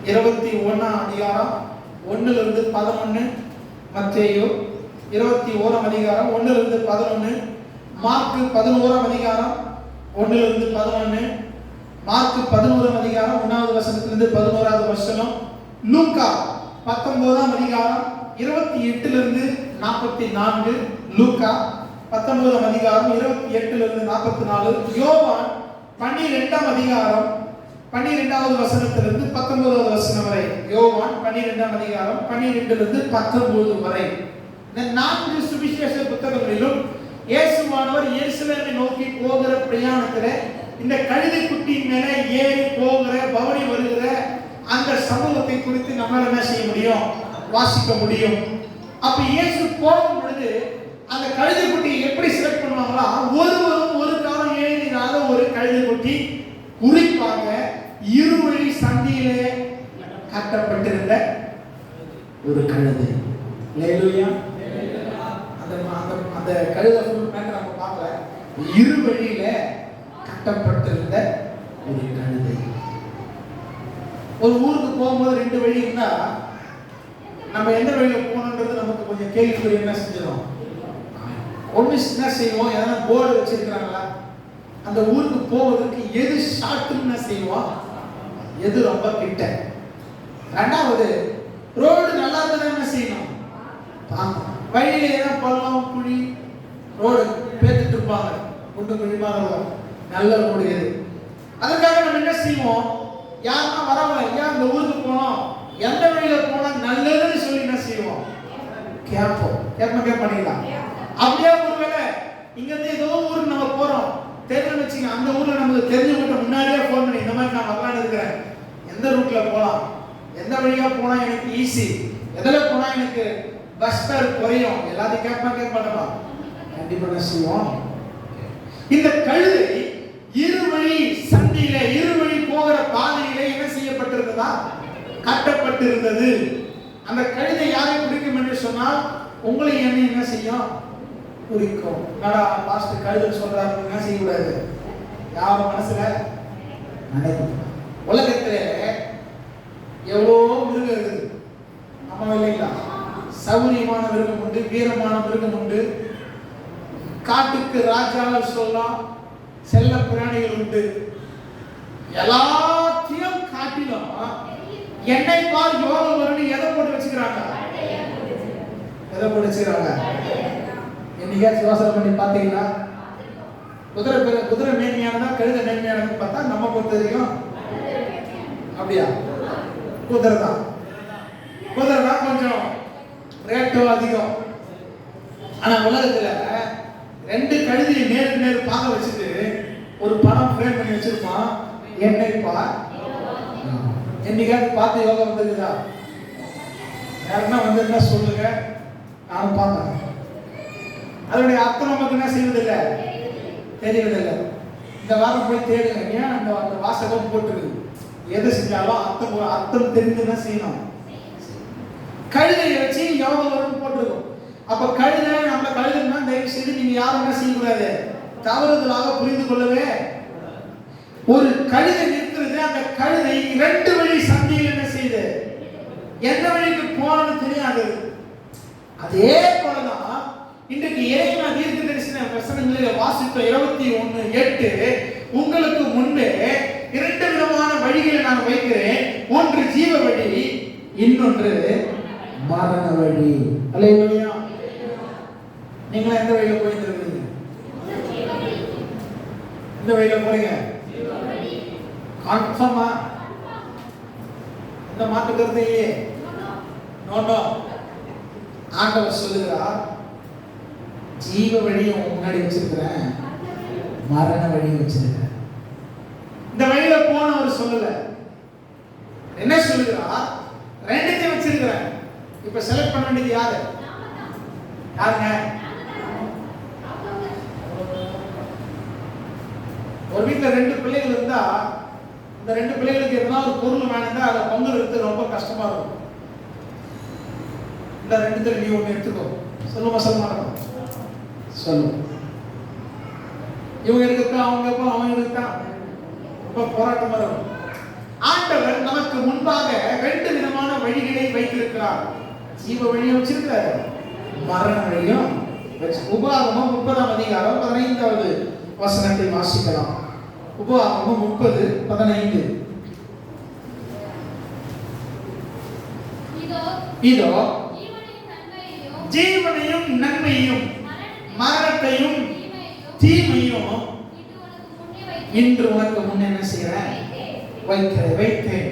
21 அதிகாரம் 1-11, மத்தேயு 21 அதிகாரம் 1-11, மார்க் 11 அதிகாரம் 1-11, மார்க் 11 அதிகாரம் 1வது வசனத்திலிருந்து 11வது வசனம், லூக்கா 19 அதிகாரம் 28 44, லூக்கா 19 அதிகாரம் 28 44, யோவான் 12 அதிகாரம் 12வது வசனத்திலிருந்து 19வது வசனம் வரை, யோவான் 12 அதிகாரம் 12 19 வரை. இந்த 4 சுவிசேஷ புத்தகங்களிலும் இயேசுவானவர் எருசலேமை நோக்கி போகிற பிரயாணத்தில் இந்த கழுதை குட்டியின் மேல ஏறி போகிற பவனி வருகிற அந்த சமூகத்தை குறித்து நம்மளால என்ன செய்ய முடியும்? வாசிக்க முடியும். அப்ப இயேசு போகும் பொழுது அந்த கழுதை குட்டியை எப்படி செலக்ட் பண்ணுவாங்களா? ஒருவரும் ஒரு காலம் ஏறினாத ஒரு கழுதை குட்டி, குறிப்பாக இருவழி சந்தியிலே கட்டப்பட்டிருந்த ஒரு கழுதை. ஹல்லேலூயா. அந்த கழுதை ஃபுல் மேட்டர் நம்ம பார்க்கல. இருவழியில கட்டப்பட்டிருந்த ஒரு கழுதை. ஒரு ஊருக்கு போகும்போது 2 வழி இருந்தா நம்ம எந்த வழியில போகணுன்றது நமக்கு கொஞ்சம் கேள்விக்குறி என்ன செஞ்சிடும். ஒன்று என்ன செய்வோம், எதனா போர்டு வச்சிருக்கிறாங்களா, அந்த ஊருக்கு போவதற்கு எது ஷார்ட்னு செய்வோம், எது ரொம்ப கிட்ட. ரெண்டாவது, ரோடு நல்லா இருந்தா என்ன செய்யணும், வழியில ஏதாவது பள்ளம் குழி ரோடு பேத்துட்டு இருப்பாங்க, குண்டு குழிமாக நல்ல ரோடு எது. அதுக்காக நம்ம என்ன செய்வோம், யாருன்னா வரவங்க ஐயா இந்த ஊருக்கு போனோம், எந்த வழியில போனா நல்லதுன்னு சொல்லி என்ன செய்வோம், கேட்போம் பண்ணிக்கலாம். அப்படியே ஒருவேளை இங்க இருந்து ஏதோ ஊருக்கு நம்ம போறோம் தெரிஞ்சு வச்சுங்க, அந்த ஊர்ல நமக்கு தெரிஞ்சவங்க முன்னாடியே போன் பண்ணி இந்த மாதிரி நான் வரலான்னு இருக்கிறேன், எந்த ரூட்ல போகலாம், எந்த வழியா போனா எனக்கு ஈஸி, எதுல போனா எனக்கு பஸ் ஃபேர் குறையும், எல்லாத்தையும் கேட்பாங்க. கண்டிப்பா என்ன செய்வோம். இந்த கழுதை இருவழி சந்தியில இருவழி போகிற பாதையிலே என்ன செய்யப்பட்டிருந்ததா, கட்டப்பட்டிருந்தது. அந்த கழுதை யாரை குறிக்கும் என்று சொன்னால் உங்களை என்ன செய்யும், குறிக்கும். என்னடா பாஸ்டர் கழுதை சொல்றாரு, என்ன செய்யக்கூடாது, யாரும் மனசுல நினைக்கும். உலகத்துல எவ்வளோ மிருகம் இருக்குது, நம்ம இல்லைங்களா? சௌரியமான மிருகம் உண்டு, வீரமான மிருகம் உண்டு, காட்டுக்கு ராஜாவில் சொல்லலாம், செல்ல பிராணிகள் உண்டு. எல்லாத்தையும் காட்டிலும் என்னை பார் யோகம் வரும்னு எதை போட்டு வச்சுக்கிறாங்க, எதை போட்டு வச்சுக்கிறாங்க. என்னைக்காச்சும் யோசனை பண்ணி பார்த்தீங்களா? குதிரை மேன்மையானதா கழுதை மேன்மையானதுன்னு பார்த்தா நம்ம பொறுத்த வரைக்கும் அப்படியா, குதிரை தான் கொஞ்சம் ரேட்டோ அதிகம். ஆனா உலகத்துல 2 கழுதையை நேருக்கு நேர் பார்க்க வச்சுட்டு ஒரு படம் ஃப்ரேம் பண்ணி வச்சிருப்பான், என்னை பார். என்னைக்காவது பார்த்து யோகா வந்திருக்குதா? யாருன்னா வந்திருந்தா சொல்லுங்க, நானும் பார்த்தேன். அதனுடைய அர்த்தம் நமக்கு என்ன செய்வதில்லை, தெரியவதில்லை. இந்த வாரம் போய் தேடுங்க, ஏன் அந்த வாசகம் போட்டுருக்குது. எது செஞ்சாலும் அர்த்தம் தெரிந்துதான் செய்யணும். கழுதையை வச்சு யோகம் போட்டிருக்கும். அப்ப கழுதை நம்ம கழுதைன்னா தயவு செய்து நீங்க யாரும் என்ன செய்யக்கூடாது, தவறுதலாக புரிந்து கொள்ளவே. ஒரு கழுதை நிற்கிறது, அந்த கழுதை 2 வழி சந்தியில் என்ன செய்யுது, எந்த வழிக்கு போகணும்னு தெரியாது. அதே போலதான் இன்றைக்கு இறைவனா தீர்க்க தரிசன வசனங்களில் வாசித்த 21:8, உங்களுக்கு முன்பே 2 விதமான வழிகளை நான் வைக்கிறேன், ஒன்று ஜீவ வழி, இன்னொன்று மரண வழி. அல்லேலூயா. நீங்க எந்த வழியில போயிட்டு இருக்கீங்க? எந்த வழியில போறீங்க? கன்ஃபார்மா இந்த மாற்று கருத்து இல்லையே. நோ. ஆண்டவர் சொல்லுகிறார், ஜீவ வழியை முன்னாடி வச்சிருக்கிறேன், மரண வழியை வச்சிருக்கிறேன். இந்த வழியில போனவர் சொல்லல, என்ன சொல்லுகிறார், 2த்தையும் வச்சிருக்கிறேன். இப்ப செலக்ட் பண்ண வேண்டியது யாருங்க? ஒரு வீட்டுல 2 பிள்ளைகள் இருந்தா இந்த 2 பிள்ளைகளுக்கு எதனா ஒரு பொருள் வேணும்னா அதை பங்குறது ரொம்ப கஷ்டமா இருக்கும். இந்த 2த்துல நீ ஒண்ணு எடுத்துக்கோ சொல்லுமா, சொல்ல மாட்டோம், சொல்லும். இவங்க எடுக்கத்தான், அவங்க எடுக்கத்தான், ரொம்ப போராட்டமா இருக்கும். ஆண்டவர் நமக்கு முன்பாக வச்சிருக்கிறார். ஜீவ வழியும் வச்சிருக்கிறார், மரண வழியும் வச்சு. உபாகமம் 30ஆம் அதிகாரம் 15வது வசனத்தை வாசிக்கலாம். உபாகமம் 30:15. இதோ ஜீவனையும் நன்மையும் மரணத்தையும் தீமையும் இன்று உனக்கு முன் என்ன செய்கிறேன்? வைத்தேன்.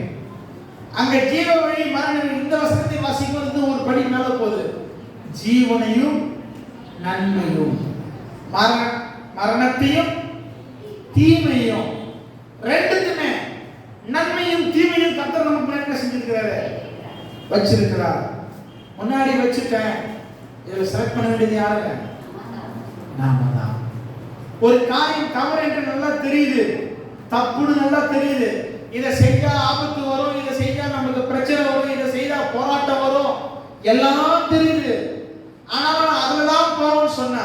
அங்க ஜீவ வழி மரணம், இந்த வசனத்தை வாசிக்கும் ஒரு படி மேல போகுது. ஜீவனையும் நன்மையும் மரணத்தையும் தீமையும், ரெண்டுக்குமே நன்மையும் தீமையும் கர்த்தர் நமக்கு என்ன செஞ்சிருக்கிறாரு? வச்சிருக்கிறார். முன்னாடி வச்சுட்டேன். இதை செலக்ட் பண்ண வேண்டியது யாருங்க? நாம தான். ஒரு காரியம் தவறு என்று நல்லா தெரியுது, தப்புன்னு நல்லா தெரியுது. இதை செஞ்சா ஆபத்து வரும், இதை செஞ்சா நமக்கு பிரச்சனை வரும், இதை செய்தா போராட்டம் வரும், எல்லாம் தெரியுது. ஆனாலும் அதுலதான் போறோம்னு சொன்னா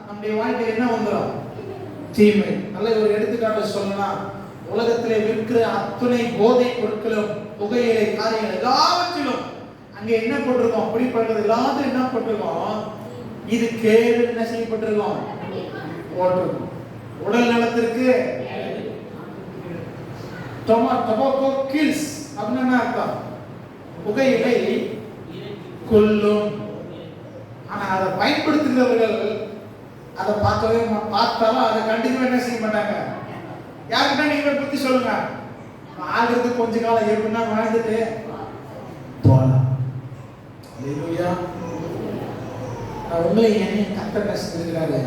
நம்முடைய வாழ்க்கையில் என்ன வந்துடும்? தீமை. நல்ல ஒரு எடுத்துக்காட்டு சொல்லலாம். உலகத்திலே விற்கிற அத்தனை போதை பொருட்களும் புகையிலை காரியங்கள் எல்லாவற்றிலும் அங்க என்ன போட்டிருக்கோம்? அப்படிப்பட்டது எல்லாத்தையும் என்ன போட்டிருக்கோம்? இது கேடு என்ன செய்யப்பட்டிருக்கோம்? போட்டிருக்கோம். உடல் நலத்திற்கு டொபாக்கோ கில்ஸ் அப்படின்னு என்ன அர்த்தம்? புகையிலை கொல்லும். ஆனா அதை பயன்படுத்துகிறவர்கள் அதை பார்த்தாலும் அதை கண்டிப்பா என்ன செய்ய மாட்டாங்க. யாருக்கிட்ட நீங்க புத்தி சொல்லுங்க. ஆகிறது கொஞ்ச காலம் எப்படின்னா வாழ்ந்துட்டு போலாம். உங்களை என்ன கர்த்தர் பேசுகிறாரு?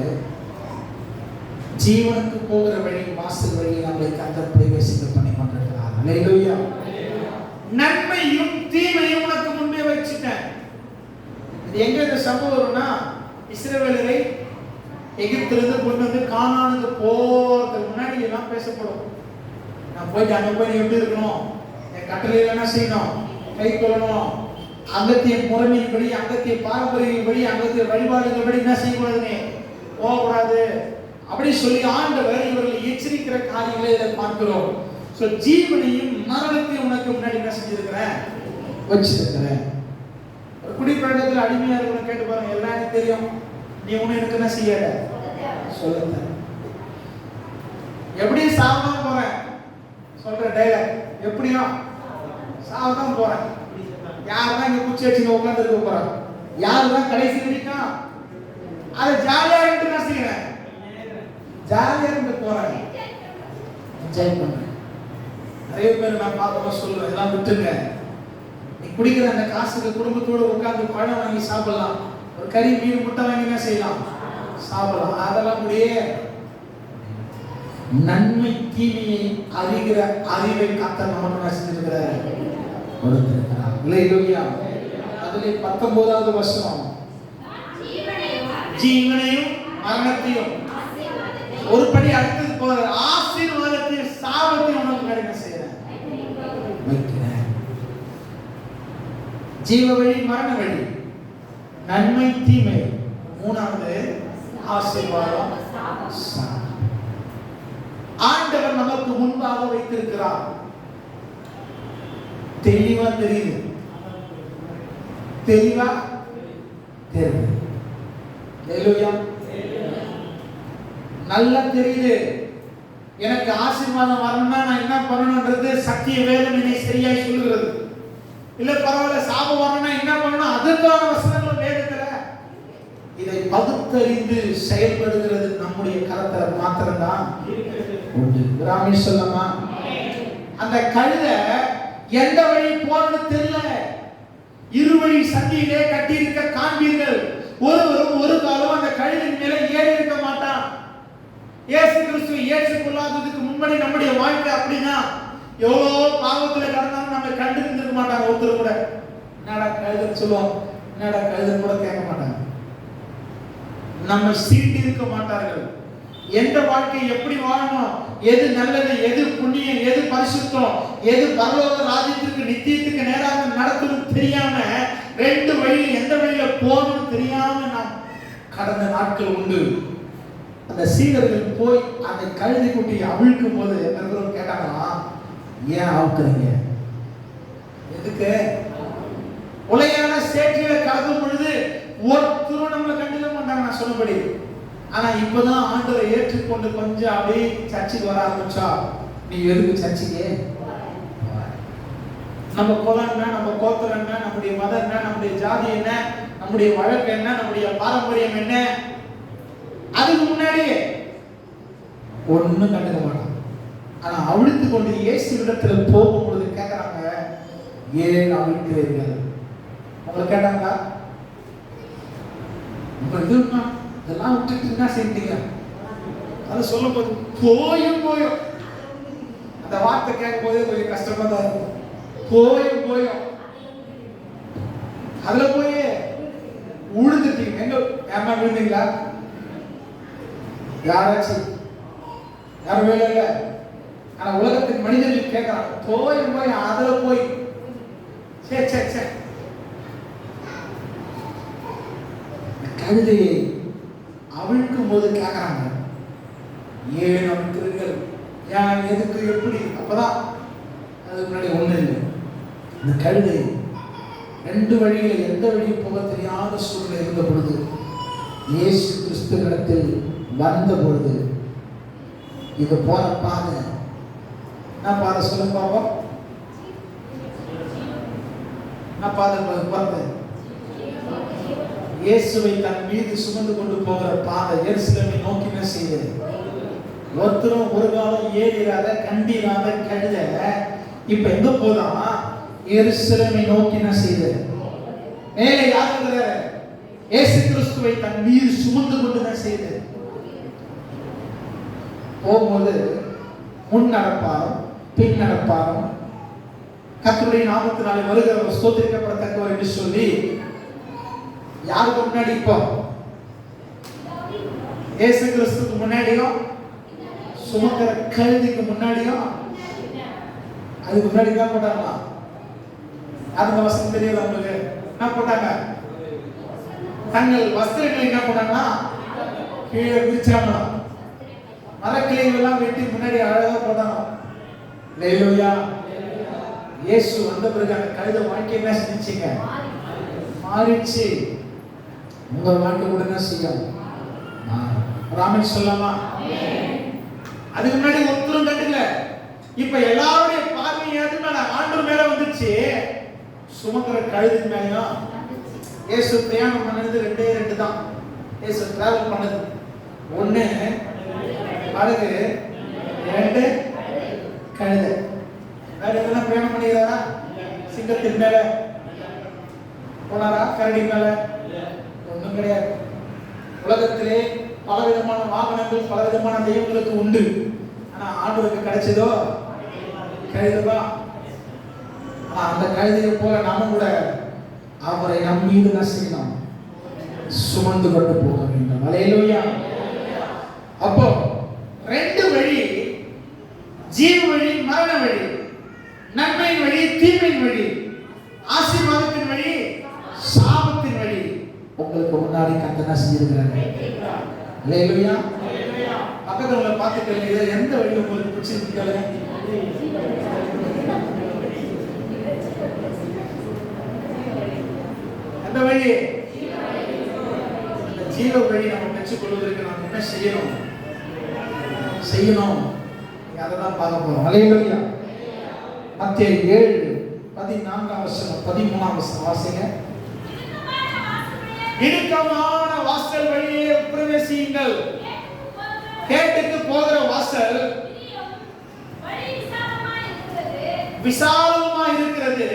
ஜீவனுக்கு போகிற வழி, வாசல் வழி நம்மளை கர்த்தர் பிரவேசிக்க பண்ணி கொண்டிருக்கிறார். அல்லேலூயா. நன்மையும் தீமையும் உனக்கு முன்பே வச்சுட்டேன். இது எங்க இந்த சம்பவம்னா, இஸ்ரவேலரை எகிப்திலிருந்து கொண்டு வந்து கானானுக்கு போறதுக்கு முன்னாடி எல்லாம் பேசப்படும். நான் போயிட்டு அங்க போய் எப்படி இருக்கணும், என் கட்டளையில என்ன செய்யணும், கை கொள்ளணும், அங்கத்திய முறைமையின்படி, அங்கத்திய பாரம்பரியப்படி, அங்கத்திய வழிபாடுகள்படி என்ன செய்யக்கூடாதுன்னு போகக்கூடாது அப்படி சொல்லி ஆண்டவர் இவர்களை எச்சரிக்கிற காரியங்களை இதை பார்க்கிறோம். சோ ஜீவனையும் மரணத்தையும் உனக்கு முன்னாடி என்ன செஞ்சிருக்கிறேன்? வச்சிருக்கிறேன். ஒரு குடிப்பழக்கத்தில் அடிமையா இருக்கணும் கேட்டு பாருங்க, எல்லாரும் தெரியும். நீ ஒண்ணு எனக்கு என்ன செய்யல சொல்லுங்க. எப்படி சாவதான் போறேன் சொல்ற டைலாக், எப்படியா சாவதான் போறேன். யாருதான் இங்க குச்சி வச்சுங்க உட்கார்ந்து இருக்க போறாங்க, யாருதான் கடைசி வரைக்கும் அதை ஜாலியா இருந்து நான் செய்யறேன், ஜாலியா இருந்து போறேன், என்ஜாய் பண்றேன். நிறைய பேர் நான் பார்க்க சொல்லுவேன், எல்லாம் விட்டுங்க. நீ குடிக்கிற அந்த காசுக்கு குடும்பத்தோடு உட்கார்ந்து பழம் வாங்கி சாப்பிடலாம், ஒரு கறி மீன் முட்டை வாங்கி என்ன செய்யலாம், சாப்பிடலாம். அதெல்லாம் முடியே. நன்மை தீமையை அறிகிற அறிவை கர்த்தர் நமக்கு செஞ்சிருக்கிறார், கொடுத்திருக்கிறார். அல்லேலூயா. அதிலே 19வது வசனம், ஜீவனையும் மரணத்தையும் ஒரு படி அடுத்தது போற ஆசீர்வாதத்தையும் சாபத்தையும் உனக்கு என்ன செய்யறேன்? வைக்கிறேன். ஜீவ வழி, மரண வழி, நன்மை தீமை, மூணாவது ஆசீர்வாதம். ஆண்டவர் நமக்கு முன்பாக வைத்திருக்கிறார். தெளிவா தெரியுது, தெளிவா தெரியுது. நல்லா தெரியுது. எனக்கு ஆசீர்வாதம் வரணும்னா நான் என்ன பண்ணணும்ன்றது சத்திய வேதம் என்னை சரியாய் சொல்லுகிறது. இல்ல பரவாயில்ல சாபம் வரணும்னா என்ன பண்ணணும், அதுக்கான வசனங்கள் வேதத்துல. இதை பகுத்தறிந்து செயல்படுகிறது நம்முடைய கரத்துல மாத்திரம்தான் உண்டு. ராமே சொல்லமா, அந்த கழுதை எந்த வழி போறது தெரியல, இருவழி சந்தியிலே கட்டி இருக்க காண்பீர்கள். ஒருவரும் ஒரு காலம் அந்த கழுதின் மேல ஏறி இருக்க மாட்டான். இயேசு கிறிஸ்து ஏற்றுக்கொள்ளாததுக்கு முன்னாடி நம்முடைய வாழ்க்கை அப்படின்னா எவ்வளோ பாவத்துல கடந்தாலும் நம்ம கண்டு இருந்திருக்க மாட்டாங்க. ஒருத்தர் கூட என்னடா கழுதுன்னு சொல்லுவோம், என்னடா கழுதுன்னு கூட கேட்க மாட்டாங்க. நம்ம சீட்டி இருக்க மாட்டார்கள். எந்த வாழ்க்கை எப்படி வாழணும், எது நல்லது, எது புண்ணியம், எது பரிசுத்தம், எது பரலோக ராஜ்யத்திற்கு நித்தியத்துக்கு நேராக நடத்தணும் தெரியாம, ரெண்டு வழி எந்த வழியில போகணும் தெரியாம நாம் கடந்த நாட்கள் உண்டு. அந்த சீடர்கள் போய் அந்த கழுதை குட்டியை அவிழ்க்கும் போது எல்லாரும் கேட்டாங்களா, ஏன் அவுக்குறீங்க, எதுக்கு? உலையான சேற்றில கலக்கும் பொழுது ஒருத்தரும் நம்மளை கண்டுக்க மாட்டாங்க நான் சொன்னபடி. ஆனா இப்பதான் ஆண்டவரை ஏற்றுக்கொண்டு கொஞ்சம் அப்படியே சர்ச்சுக்கு வர ஆரம்பிச்சா, நீ எதுக்கு சர்ச்சுக்கு? நம்ம குலம் என்ன, நம்ம கோத்திரம் என்ன, நம்முடைய மதம் என்ன, நம்முடைய ஜாதி என்ன, நம்முடைய வழக்கு என்ன, நம்முடைய பாரம்பரியம் என்ன, அதுக்கு முன்னாடியே ஒண்ணும் கண்டுக்க மாட்டான். ஆனா அவிழ்த்து கொண்டு இயேசுவிடத்துல போகும்பொழுது கேட்கறாங்க, ஏன் அவிழ்க்கிறீர்கள்? உங்களை கேட்டாங்களா? இதெல்லாம் விட்டுட்டு என்ன செஞ்சீங்க? அதை சொல்லும் போது போயும் அந்த வார்த்தை கேட்கும் போதே கொஞ்சம் கஷ்டமா தான் இருக்கும். போயும் அதுல போய் உழுந்துட்டீங்க. எங்க ஏமா விழுந்தீங்களா? யாராச்சும் யாரும் வேலை இல்லை. ஆனா உலகத்தின் மனிதர்கள் கேட்கறாங்க, போய் அதுல போய் சே கழுதையை அவிழ்க்கும் போது கேட்கறாங்க, ஏன் அவிழ்க்கிறீர்கள்? ஏன், எதுக்கு, எப்படி? அப்பதான் அதுக்கு முன்னாடி ஒண்ணு இல்லை. இந்த கழுதை ரெண்டு வழியில எந்த வழியும் போக தெரியாத சூழ்நிலை இருந்த பொழுது இயேசு கிறிஸ்துவிடத்தில் வந்த பொழுது, இது போற பாதை நான் பாதை சொல்ல பாப்போம். நான் பாதை பார்த்தேன். இயேசுவை தன் மீது சுமந்து கொண்டு போகிற பாதை எருசலேமை நோக்கி என்ன செய்தது? ஒருத்தரும் ஒரு காலம் ஏறிராத கண்டிராத கழுத இப்ப எங்க போதான்? எருசலேமை நோக்கி என்ன செய்தது? மேலே யார் இருக்கிறாரு? இயேசு கிறிஸ்துவை தன் மீது சுமந்து கொண்டு என்ன செய்தது? போகும்போது முன் நடப்பாரும் பின் நடப்பாரும் கர்த்தருடைய நாமத்தினாலே வருகிறவர் ஸ்தோத்திரிக்கப்படத்தக்கவர் என்று சொல்லி யாருக்கு முன்னாடி? இப்போ இயேசு கிறிஸ்துக்கு முன்னாடியும் சுமக்கிற கழுதைக்கு முன்னாடியும் அதுக்கு முன்னாடி தான் போட்டாங்களா? அந்த வசனம் தெரியாது அவங்களுக்கு. என்ன போட்டாங்க? தங்கள் வஸ்திரங்களை என்ன போட்டாங்கன்னா கீழே பிரிச்சாங்க. மரக்கிளைகள் வெட்டி முன்னாடி அழகா போட்டாங்க. ஹல்லேலூயா. இயேசு வந்த பிறகு அந்த கழுதை வாழ்க்கை என்ன செஞ்சுங்க? மாறிச்சு. உங்க வாழ்க்கை கூட என்ன செய்யும்? ராமன் சொல்லலாமா? அதுக்கு முன்னாடி ஒருத்தரும் கண்டுல. இப்ப எல்லாருடைய பார்வை எது மேல? ஆண்டவர் மேல வந்துச்சு. சுமக்கிற கழுது மேலயும். இயேசு பிரயாணம் பண்ணது ரெண்டு தான். இயேசு டிராவல் பண்ணது ஒண்ணு படகு, ரெண்டு கழுதை. வேற எதெல்லாம் பிரயாணம் பண்ணிக்கிறாரா? சிங்கத்தின் மேல போனாரா? கரடி மேல? ஒண்ணும் கிடையாது. உலகத்திலே பலவிதமான வாகனங்கள் பலவிதமான தெய்வங்களுக்கு உண்டு. ஆனா ஆண்டவருக்கு கிடைச்சதோ கழுதைதான். அந்த கழுதையை போல நாம கூட அவரை நம் மீது நசிக்கணும், சுமந்து கொண்டு போக வேண்டும். ஹல்லேலூயா. அப்போ ரெண்டு வழி, ஜீவ வழி, மரண வழி, நன்மையின் வழி, தீமையின் வழி, ஆசீர்வாதத்தின் வழி, சாபத்தின் வழி உங்களுக்கு முன்னாடி கர்த்தர் செஞ்சிருக்கிறாரு. ஹல்லேலூயா. பக்கத்துல உள்ள பார்த்துட்டு எந்த வழி உங்களுக்கு பிடிச்சிருக்கீங்க? எந்த வழி? அந்த ஜீவ வழி நம்ம பெற்றுக் கொள்வதற்கு நாம் என்ன செய்யணும்? அதான் பார்க்க போறோம். ஹல்லேலூயா. மத்தேயு 7:14 13 வாசிங்க. இடுக்கமான வாசல் வழியே பிரவேசியுங்கள். கேட்டுக்கு போகிற வாசல் விசாலமா இருக்கிறது.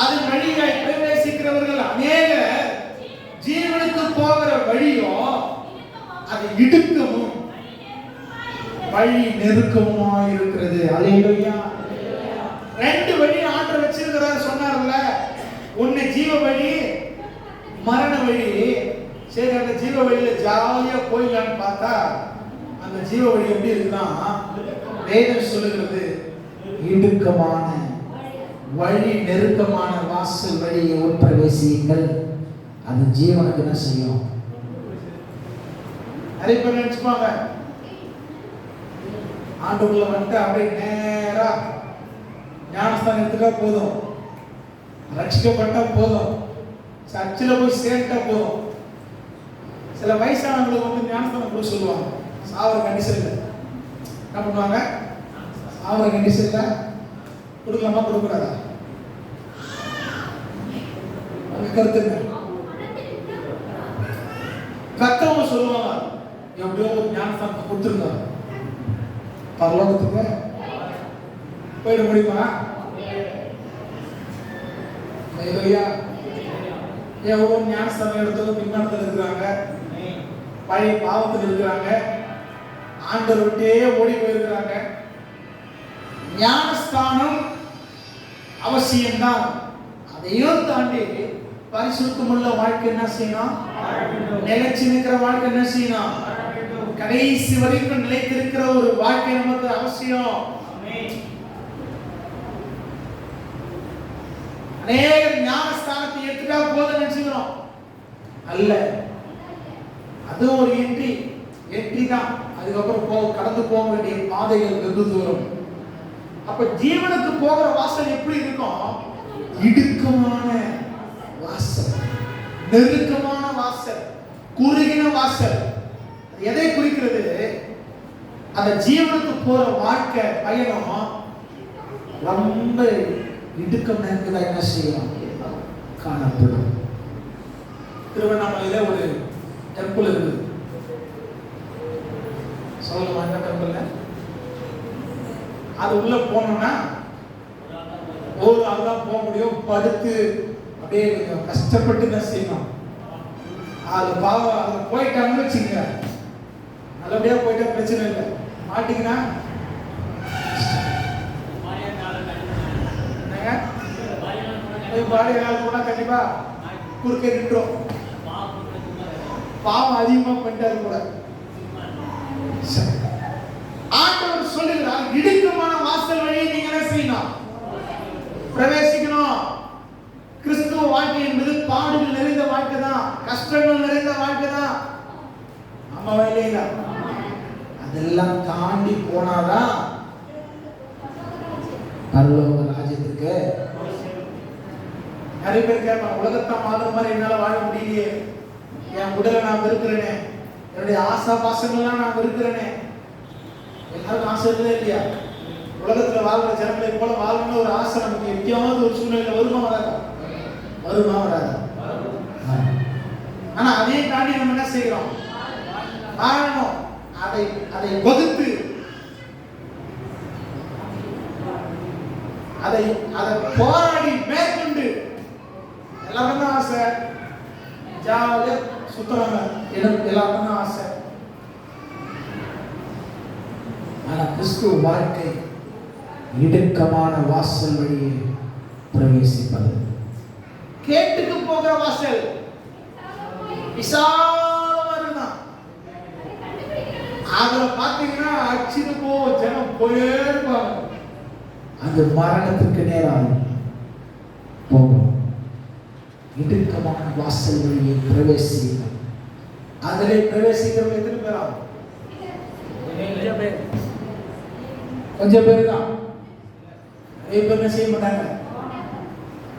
அது வழியாய் பிரவேசிக்கிறவர்கள் அநேகர். ஜீவனுக்கு போகிற வழியும் அது இடுக்கமும் வழி நெருக்கமா இருக்கிறது. ஹல்லேலூயா. ரெண்டு வழி ஆண்டவர் வச்சிருக்கிறார் சொன்னார்ல. ஒன்னு ஜீவ வழி, மரண வழி. சரி, அந்த ஜீவ வழியில ஜாலியா போயிடலான்னு பார்த்தா அந்த ஜீவ வழி எப்படி இருக்குன்னா, வேதம் சொல்லுகிறது இடுக்கமான வழி, நெருக்கமான வாசல் வழியை உட்பிரவேசியுங்கள். அது ஜீவனுக்கு என்ன செய்யும்? நிறைய பேர் நினைச்சுப்பாங்க ஆண்டுக்குள்ள வந்துட்டு அப்படியே நேரா ஞானஸ்தானம் எடுத்துட்டா போதும், ரட்சிக்கப்பட்டா போதும், சர்ச்சில் போய் சேர்ந்தா போதும். சில வயசானவங்களுக்கு வந்து ஞானஸ்தானம் கூட சொல்லுவாங்க, சாவர கண்டிஷன்ல என்ன பண்ணுவாங்க, சாவர கண்டிஷன்ல கொடுக்கலாமா கொடுக்கூடாதா? கருத்துங்க கத்தவங்க சொல்லுவாங்க, எப்படியோ ஒரு ஞானஸ்தானத்தை கொடுத்துருக்காங்க, பரலோகத்துக்கு போயிட முடியுமா? எவ்வளோ ஞானஸ்தானம் எடுத்ததும் பின்னாடத்தில் இருக்கிறாங்க, பழைய பாவத்தில் இருக்கிறாங்க, ஆண்டவர் விட்டே ஓடி போயிருக்கிறாங்க. ஞானஸ்தானம் அவசியம்தான். அதையும் தாண்டி பரிசுத்தமுள்ள வாழ்க்கை என்ன செய்யணும்? நிலைச்சு நிற்கிற வாழ்க்கை என்ன செய்யணும்? கடைசி வரைக்கும் நிலைத்திருக்கிற ஒரு வாழ்க்கை நமக்கு அவசியம். அநேக ஞானஸ்தானத்தை எடுத்துட்டா போதும் நினைச்சுக்கிறோம், அல்ல. அது ஒரு என்ட்ரி தான். அதுக்கப்புறம் கடந்து போக வேண்டிய பாதைகள் வெகு தூரம். அப்ப ஜீவனுக்கு போகிற வாசல் எப்படி இருக்கும்? இடுக்கமான வாசல், நெருக்கமான வாசல், குறுகின வாசல். எதை குறிக்கிறது? அந்த ஜீவனுக்கு போற வாழ்க்கை பயணம் ரொம்ப இடுக்கம் நிறைந்ததா என்ன செய்யும்? காணப்படும். திருவண்ணாமலையில ஒரு டெம்பிள் இருக்குது, சொல்லுவாங்க என்ன டெம்பிள்? அது உள்ள போனோம்னா ஒரு ஆள் தான் போக முடியும், படுத்து அப்படியே கஷ்டப்பட்டு என்ன செய்யணும். அது பாவம், அதில் போயிட்டாங்கன்னு வச்சுங்க, நல்லபடியா போயிட்டா பிரச்சனை இல்லை. மாட்டிங்கன்னா பாடி நாள் போனா கண்டிப்பா குறுக்கே நின்றோம். பாவம் அதிகமா பண்ணிட்டாரு கூட. ஆண்டவர் சொல்லுகிறார், இடுக்கமான வாசல் வழியை நீங்க என்ன செய்யணும்? பிரவேசிக்கணும். கிறிஸ்துவ வாழ்க்கை என்பது பாடுகள் நிறைந்த வாழ்க்கை தான், கஷ்டங்கள் நிறைந்த வாழ்க்கை தான். ஆமாவா இல்லையா? அதெல்லாம் தாண்டி போனாதான் பரலோக ராஜ்யத்துக்கு. நிறைய பேர் கேட்பாங்க, உலகத்தை மாறுற மாதிரி என்னால வாழ முடியலையே, என் உடலை நான் வெறுக்கிறேனே, என்னுடைய ஆசா பாசங்கள்லாம் நான் வெறுக்கிறேனே. எல்லாருக்கும் ஆசை இருக்குதே இல்லையா? உலகத்துல வாழ்ற ஜனங்களை போல வாழணும்னு ஒரு ஆசை நமக்கு எப்பயாவது ஒரு சூழ்நிலையில வருமா வராதா? வருமா வராதா? ஆனா அதையும் தாண்டி நம்ம என்ன செய்யறோம்? வாழணும். அதை வகுத்து அதை போராடி மேற்கொண்டு எல்லாருக்கும் தான் ஆசை, ஜாலியா சுத்தறாங்க, எல்லாருக்கும் தான் ஆசை. ஆனா கிறிஸ்துவ வாழ்க்கை இடுக்கமான வாசல் வழியே பிரவேசிப்பது. கேட்டுக்கு போகிற வாசல் விசாலமா இருந்தான். அதுல பாத்தீங்கன்னா அச்சிட்டு போ ஜனம் போயே இருப்பாங்க. அது மரணத்துக்கு நேராக போகும். இடுக்கமான வாசல் வழியை பிரவேசிக்க. அதிலே பிரவேசிக்கிறவங்க எத்தனை பேரா? கொஞ்சம் பேர் தான். நிறைய பேர் என்ன செய்ய மாட்டாங்க.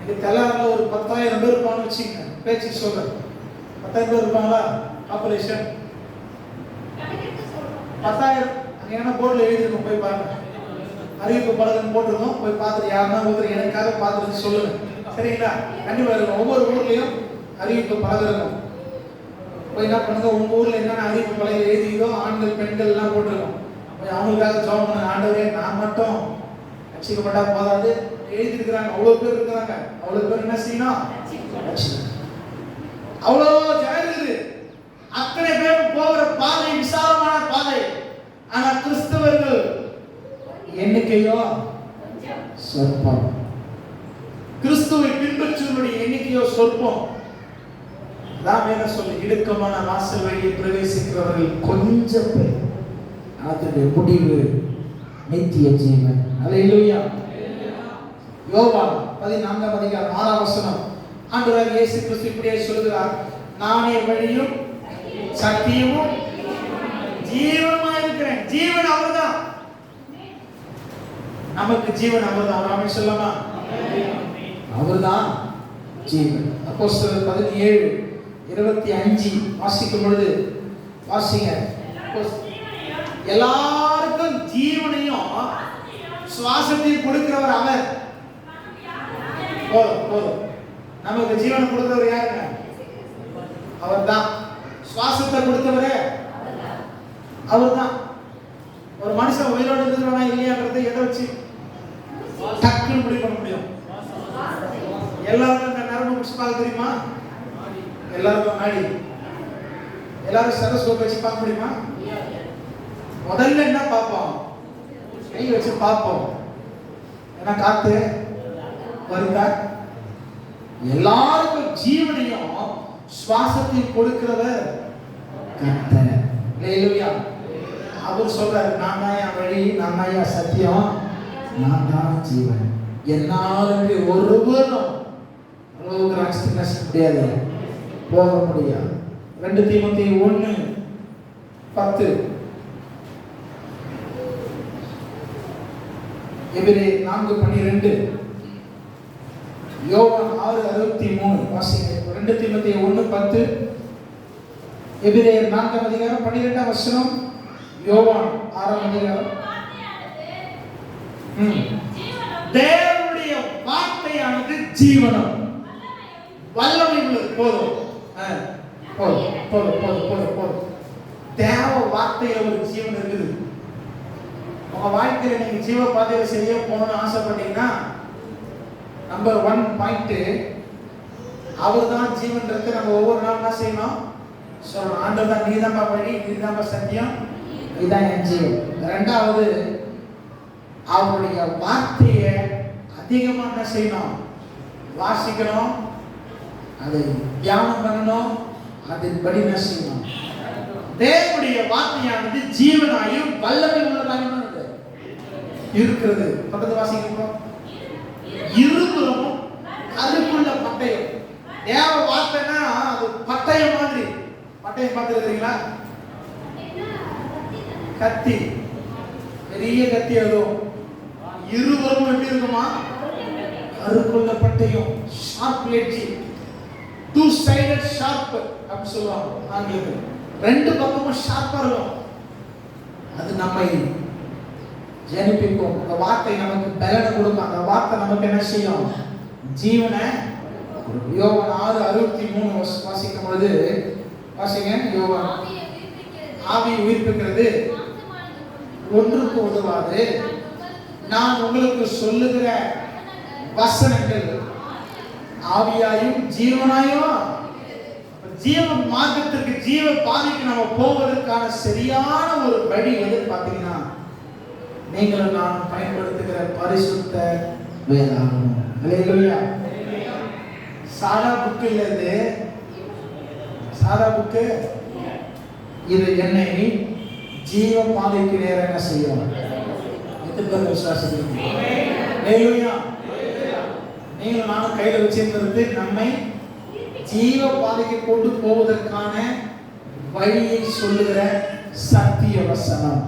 இது கல்யாணத்துல ஒரு 10,000 பேர் இருப்பான்னு வச்சுக்கோங்க, பேச்சு சொல்றேன். 10,000 பேர் இருப்பாங்களா பாப்புலேஷன்? 10,000 அங்கே என்ன போர்டில் எழுதிருக்கோம், போய் பாருங்க. அறிவிப்பு பலகன் போட்டிருக்கோம், போய் பார்த்துட்டு யாருன்னா ஒருத்தர் எனக்காக பார்த்துட்டு சொல்லுங்க, சரிங்களா? கண்டிப்பாக இருக்கும். ஒவ்வொரு ஊர்லேயும் அறிவிப்பு பலகன் இருக்கும். போய் என்ன பண்ணுங்க, உங்கள் ஊரில் என்னென்ன அறிவிப்பு பலகை எழுதியதோ ஆண்கள் பெண்கள் எல்லாம் போட்டிருக்கோம். போய் அவங்களுக்காக ஜெபம் பண்ணுங்க. ஆண்டவரே, நான் மட்டும் ரட்சிக்கப்பட்டா போதாது, எழுதிருக்கிறாங்க, அவ்வளோ பேர் இருக்கிறாங்க, அவ்வளோ பேர் என்ன செய்யணும்? அவ்வளோ ஜனம் இருக்குது. அத்தனை பேர் போகிற பாதை விசாலமான பாதை. ஆனா கிறிஸ்தவர்கள் எண்ணிக்கையோ சொற்பம். கிறிஸ்துவை பின்பற்றுவனுடைய எண்ணிக்கையோ சொற்பம். அதான் என்ன சொல்லி, இடுக்கமான வாசல் வழியை பிரவேசிக்கிறவர்கள் கொஞ்சம் பேர். அதனுடைய முடிவு நித்திய ஜீவன். அல்லேலூயா. யோவான் 14:6 ஆண்டவர் இயேசு கிறிஸ்து இப்படியே சொல்கிறார், நானே வழியும் சத்தியமும் ஜீவனுமாய் இருக்கிறேன். ஜீவன் அவர்தான், நமக்கு ஜீவன் அவர்தான். ஆமென் சொல்லலாமா? அவர்தான் ஜீவன். அப்போஸ்தலர் 17:25 வாசிக்கும் பொழுது வாசிங்க. எல்லாருக்கும் ஜீவனையும் சுவாசத்தையும் கொடுக்கிறவர் அவர். போதும். நமக்கு ஜீவனை கொடுக்கிறவர் யாருங்க? அவர் தான். சுவாசத்தை கொடுத்தவரே அவர் தான். ஒரு மனுஷன் உயிரோடு இருக்கிறவனா இல்லையாங்கிறத எதை வச்சு டக்குன்னு முடிவு பண்ண முடியும்? எல்லாருக்கும் இந்த நரம்பு புஷ்பால் தெரியுமா? எல்லாருக்கும் நாடி. எல்லாரும் ஸ்டெத்தோஸ்கோப் வச்சு பார்க்க முடியுமா? முதல்ல என்ன பார்ப்போம்? கை வச்சு பார்ப்போம். ஏன்னா காத்து வருதா? எல்லாருக்கும் ஜீவனையும் சுவாசத்தையும் கொடுக்கிறவர் கர்த்தர். அல்லேலூயா. அவர் சொல்றாரு, நான் தான் என் வழி, நான் தான் என் சத்தியம், நான் தான் ஜீவன். என்னாலுக்கு ஒருவரும் முடியாது, போக முடியாது. 2 தீமோத்தேயு 1:10, எபிரேயர் 4:12, யோவான் 6:63 வாசிங்க. 2 தீமோத்தேயு 1:10, எபிரேயர் 4:12, யோவான் 6:. தேவனுடைய வார்த்தையானது ஜீவனம் வல்லமை உள்ளது. போதும். தேவ வார்த்தையில ஒரு ஜீவன் இருக்குது. உங்க வாழ்க்கையில நீங்க ஜீவ பாதையில சரியா போகணும்னு ஆசைப்பட்டீங்கன்னா நம்பர் 1 பாயிண்ட், அவர் தான் ஜீவன்றது நம்ம ஒவ்வொரு நாளும் என்ன செய்யணும்? சொல்லணும். ஆண்டவர் தான், நீ தான் வழி, நீ தான் சத்தியம், இதுதான் என் ஜீவன். 2வது, அவருடைய வார்த்தையை அதிகமாக என்ன செய்யணும்? வாசிக்கணும், அதை தியானம் பண்ணணும், அதன்படி என்ன செய்யணும்? தேவனுடைய வார்த்தையானது ஜீவனாயும் வல்லமை உள்ளதாயும் இருக்கிறது. பக்கத்து வாசிக்கிறோம். இருபுறமும் கருக்குள்ள பட்டயம். தேவ வார்த்தைனா அது பட்டயம் மாதிரி. பட்டயம் பார்த்துருக்கீங்களா? கத்தி, பெரிய கத்தி. அதுவும் இருபுறமும் எப்படி இருக்குமா? கருக்குள்ள பட்டயம், ஷார்ப் எட்ஜ், 2 sided sharp அப்படி சொல்லுவாங்க ஆங்கிலத்தில். 2 பக்கமும் ஷார்ப்பா இருக்கும். அது நம்மை ஜெனிப்பிக்கும். அந்த வார்த்தை நமக்கு பலனை கொடுக்கும். அந்த வார்த்தை நமக்கு என்ன செய்யும்? ஜீவனை. யோவான் 6:63 வாசிக்கும் பொழுது வாசிங்க. யோவான், ஆவியை உயிர்ப்பிக்கிறது, ஒன்றுக்கு உதவாது. நான் உங்களுக்கு சொல்லுகிற வசனங்கள் ஆவியாயும் ஜீவனாயும். ஜீவ மார்க்கத்திற்கு, ஜீவ பாதைக்கு நம்ம போவதற்கான சரியான ஒரு வழி எது பார்த்தீங்கன்னா, நீங்களும் நான் பயன்படுத்துகிற பரிசுத்த வேதாகமம். அல்லேலூயா. சாதா புக்கு இல்ல இது. சாதா புக்கு இது என்னை ஜீவ பாதைக்கு நேர என்ன செய்யும்? எத்தனை விசுவாசம்? அல்லேலூயா. நீங்களும் நானும் கையில் வச்சிருக்கிறது நம்மை ஜீவ பாதைக்கு கொண்டு போவதற்கான வழியை சொல்லுகிற சத்திய வசனம்.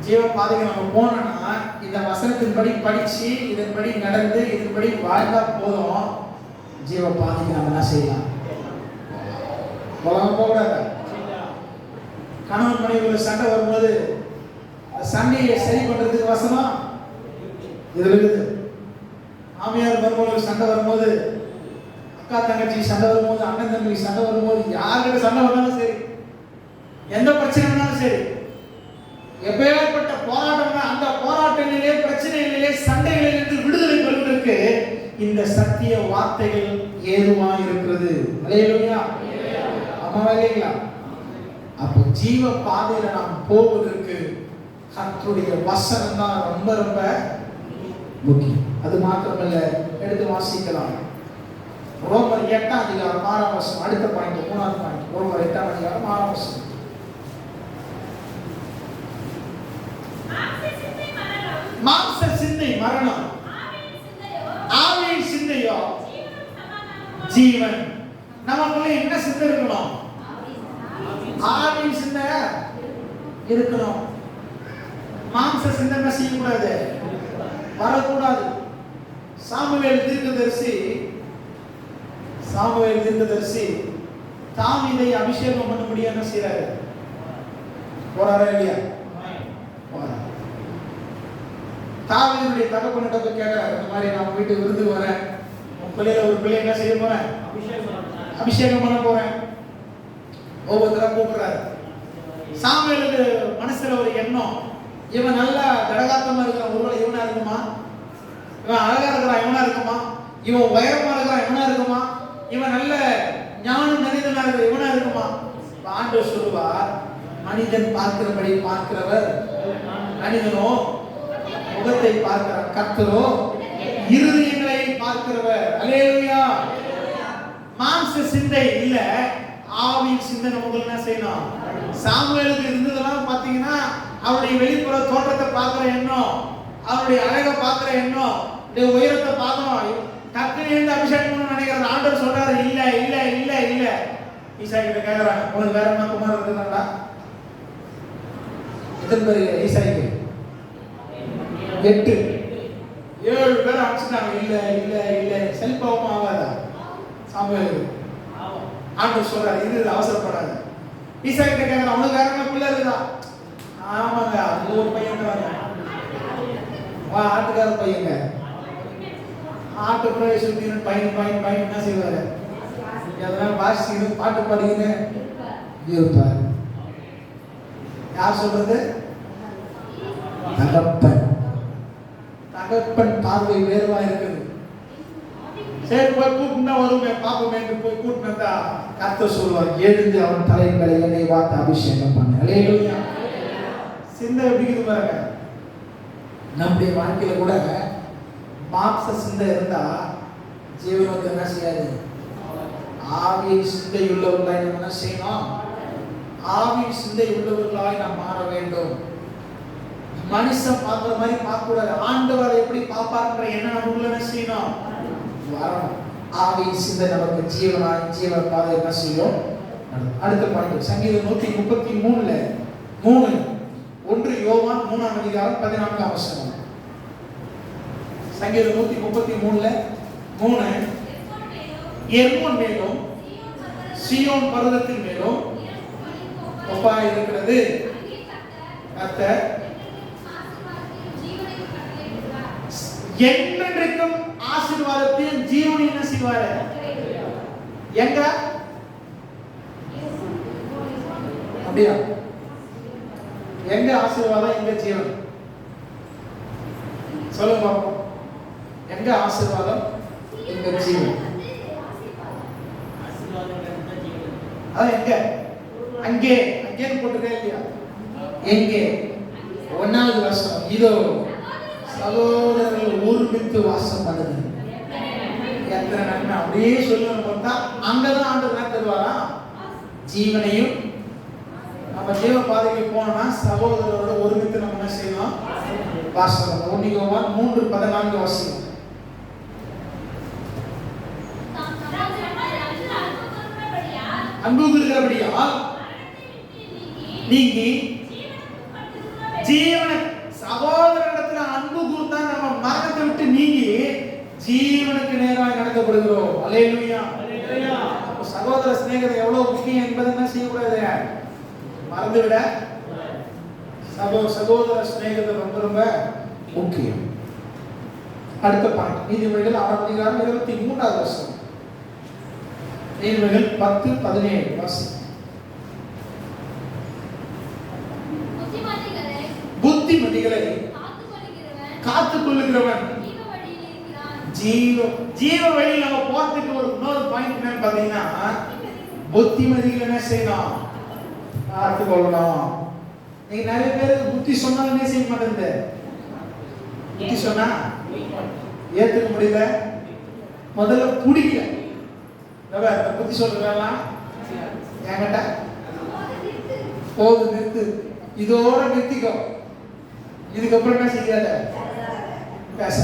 ஜீவ பாதைக்கு நம்ம போனோம்னா இந்த வசனத்தின்படி படிச்சு, இதன்படி நடந்து, இதன்படி வாழ்ந்தா போதும். ஜீவ பாதைக்கு நம்ம என்ன செய்யலாம்? போகக்கூடாது. கணவன் மனைவியோட சண்டை வரும்போது சண்டையை சரி பண்றதுக்கு வசனம் இதுல இருக்குது. மாமியார் மருமகளுக்கு சண்டை வரும்போது, அக்கா தங்கச்சி சண்டை வரும்போது, அண்ணன் தம்பி சண்டை வரும்போது, யார்கிட்ட சண்டை வந்தாலும் சரி, எந்த பிரச்சனை வந்தாலும் சரி, எப்பேற்பட்ட போராட்டம், அந்த போராட்டங்களிலே, பிரச்சனைகளிலே, சண்டைகளிலிருந்து விடுதலை பெறுவதற்கு இந்த சத்திய வார்த்தைகள் ஏதுவா இருக்கிறது. அல்லேலூயா. ஆமாவா இல்லைங்களா? அப்போ ஜீவ பாதையில நாம் போவதற்கு கர்த்தருடைய வசனம் தான் ரொம்ப ரொம்ப முக்கியம். அது மாத்திரமல்ல, எடுத்து வாசிக்கலாம். ரோமர் 8:6 அடுத்த பாயிண்ட், 3வது பாயிண்ட். ரோமர் 8:6 மாம்ச சிந்தை மரணம், ஆவியின் சிந்தையோ ஜீவன். நமக்குள்ள என்ன சிந்தை இருக்கணும்? ஆவியின் சிந்தை இருக்கணும். மாம்ச சிந்தை செய்யக்கூடாது, வரக்கூடாது. சாமுவேல் தீர்க்கதரிசி தாவீதை அபிஷேகம் பண்ணும்படி என்ன செய்றாரு? போறாரா இல்லையா? தாவீதுடைய தகப்பனிட்ட போய் கேட்கிறார், இந்த மாதிரி நான் வீட்டுக்கு விருந்துக்கு வரேன், உன் பிள்ளையில ஒரு பிள்ளை என்ன செய்ய போறேன்? அபிஷேகம் பண்ண போறேன். ஒவ்வொருத்தரா கூப்பிடுறாரு. சாமுவேலுக்கு மனசுல ஒரு எண்ணம், இவன் நல்லா கடகாத்தமா இருக்கிறான், ஒருவேளை இவனா இருக்குமா? இவன் அழகா இருக்கிறான், இவனா இருக்குமா? இவன் உயரமா இருக்கிறான், இவனா இருக்குமா? இவன் நல்ல ஞானம் நிறைந்தவனா இருக்கிற, இவனா இருக்குமா? ஆண்டவர் சொல்லுவார், மனிதன் பார்க்கிறபடி பார்க்கிறவர், மனிதனோ முகத்தை பார்க்கிறார், கர்த்தரோ இருதயங்களை பார்க்கிறவர். அல்லேலூயா. மாம்ச சிந்தை இல்ல, ஆவியின் சிந்தனை உங்களுக்கு என்ன செய்யணும்? சாமுவேலுக்கு இருந்ததெல்லாம் பாத்தீங்கன்னா அவருடைய வெளிப்புற தோற்றத்தை பார்க்கிற எண்ணம், அவருடைய அழகை பார்க்கிற எண்ணம், உயரத்தை பார்க்கணும், டக்குனு இருந்து அபிஷேகம் பண்ணணும்னு நினைக்கிறார். ஆண்டவர் சொல்றாரு, இல்ல இல்ல இல்ல இல்ல. ஈசா கிட்ட கேட்கிறாங்க, உங்களுக்கு வேற என்ன குமார் இருக்குங்களா? எத்தனை பேர் ஈசாய்க்கு? 8 7 பேர் அடிச்சுட்டாங்க. இல்ல இல்ல இல்ல. செல்பாவமா ஆகாதா சாமுவேலுக்கு? ஆண்டவர் சொல்றாரு, இது அவசரப்படாத. ஈசா கிட்ட கேட்கிறான், உனக்கு வேற என்ன பிள்ளை இருக்குதா? ஆமாங்க, அது ஒரு பையன் வா, ஆட்டுக்கார பையங்க. ஆட்டு பிரவேசத்தின் பையன் என்ன செய்வாரு? அதெல்லாம் வாசிக்கணும், பாட்டு பாடிக்கணும் இருப்பார். யார் சொல்றது? தகப்பன் பார்வை வேறுவா இருக்குது. சரி, போய் கூட்டினா வருமே பாப்பமே என்று போய் கூட்டினா கர்த்தர் சொல்வார், எழுந்து அவன் தலையின் மேலே எண்ணெய் வார்த்து அபிஷேகம் பண்ணு. அல்லேலூயா. சிந்தை எப்படி பாருங்க. நம்முடைய வாழ்க்கையில கூட மாம்ச சிந்தை இருந்தா ஜீவனுக்கு என்ன செய்யாது? ஆவியின் சிந்தை உள்ளவர்களாய் நம்ம என்ன செய்யணும்? ஆவியின் சிந்தை உள்ளவர்களாய் நாம் மாற வேண்டும். மனுஷன் பார்க்கிற மாதிரி பார்க்க கூடாது. ஆண்டவரை எப்படி பார்ப்பார்ன்ற எண்ணம் நமக்குள்ள என்ன செய்யணும்? வரணும். ஆவியின் சிந்தை நமக்கு ஜீவன் பாதை என்ன செய்யும்? அடுத்த பாயிண்ட், சங்கீதம் 133ல 3, 1 யோவான் 3ஆம் அதிகாரம் 14ஆம் வசனம். சங்கீதம் 133ல 3, எர்மோன் மேலும் சீயோன் பர்வதத்தின் மேலும் ஒப்பாய் இருக்கிறது. கர்த்தர் என்றென்றைக்கும் ஆசீர்வாதத்தையும் ஜீவனை என்ன செய்வாரு? எங்க? அப்படியா? எங்க ஆசீர்வாதம், எங்க ஜீவன்? சொல்லுங்க பாப்போம். எங்க ஆசீர்வாதம், எங்க ஜீவன்? அதான் எங்க? அங்கே. அங்கேன்னு போட்டுருக்கேன் இல்லையா? எங்கே? 1வது வசனம், இதோ சகோதரர்கள் ஒருமித்து வாசம் பண்ணுது. எத்தனை நன்மை. அப்படியே சொல்லணும் பார்த்தா அங்கதான் ஆண்டவர் தருவாரா? ஜீவனையும். நம்ம ஜீவ பாதைக்கு போனோம்னா சகோதரரோட ஒருமித்து நம்ம என்ன செய்யணும்? வாசம். 1 யோவான் 3:14 வாசிக்கும். அன்பு இருக்கிறபடியால் நீங்கி ஜீவன சகோதரனிடத்துல அன்பு கூர்ந்தா நம்ம மரணத்தை விட்டு நீங்கி ஜீவனுக்கு நேராக நடக்கப்படுகிறோம். அல்லேலூயா. அப்ப சகோதர சிநேகம் எவ்வளவு முக்கியம் என்பதை என்ன செய்யக்கூடாது? மறந்துவிட. சகோதர சிநேகத்தை ரொம்ப முக்கியம். அடுத்த பாயிண்ட், நீதிமொழிகள் 6ஆம் அதிகாரம் 23வது வசனம். நீதிமொழிகள் 10:17 வாசி. புத்திமதிகளை காத்துக் கொள்ளுகிறவன் ஜீவ வழியில் நம்ம போறதுக்கு ஒரு இன்னொரு பாயிண்ட் என்னன்னு பாத்தீங்கன்னா, புத்திமதிகள் என்ன செய்யணும்? காத்துக் கொள்ளணும். நீங்க நிறைய பேருக்கு புத்தி சொன்னாலும் என்ன செய்ய மாட்டேங்குது? புத்தி சொன்னா ஏத்துக்க முடியல, முதல்ல பிடிக்கல. புத்தி சொல்றதெல்லாம் என்கிட்ட போது, நிறுத்து, இதோட நிறுத்திக்கோ, இதுக்கப்புறம் என்ன செய்யாத, பேச.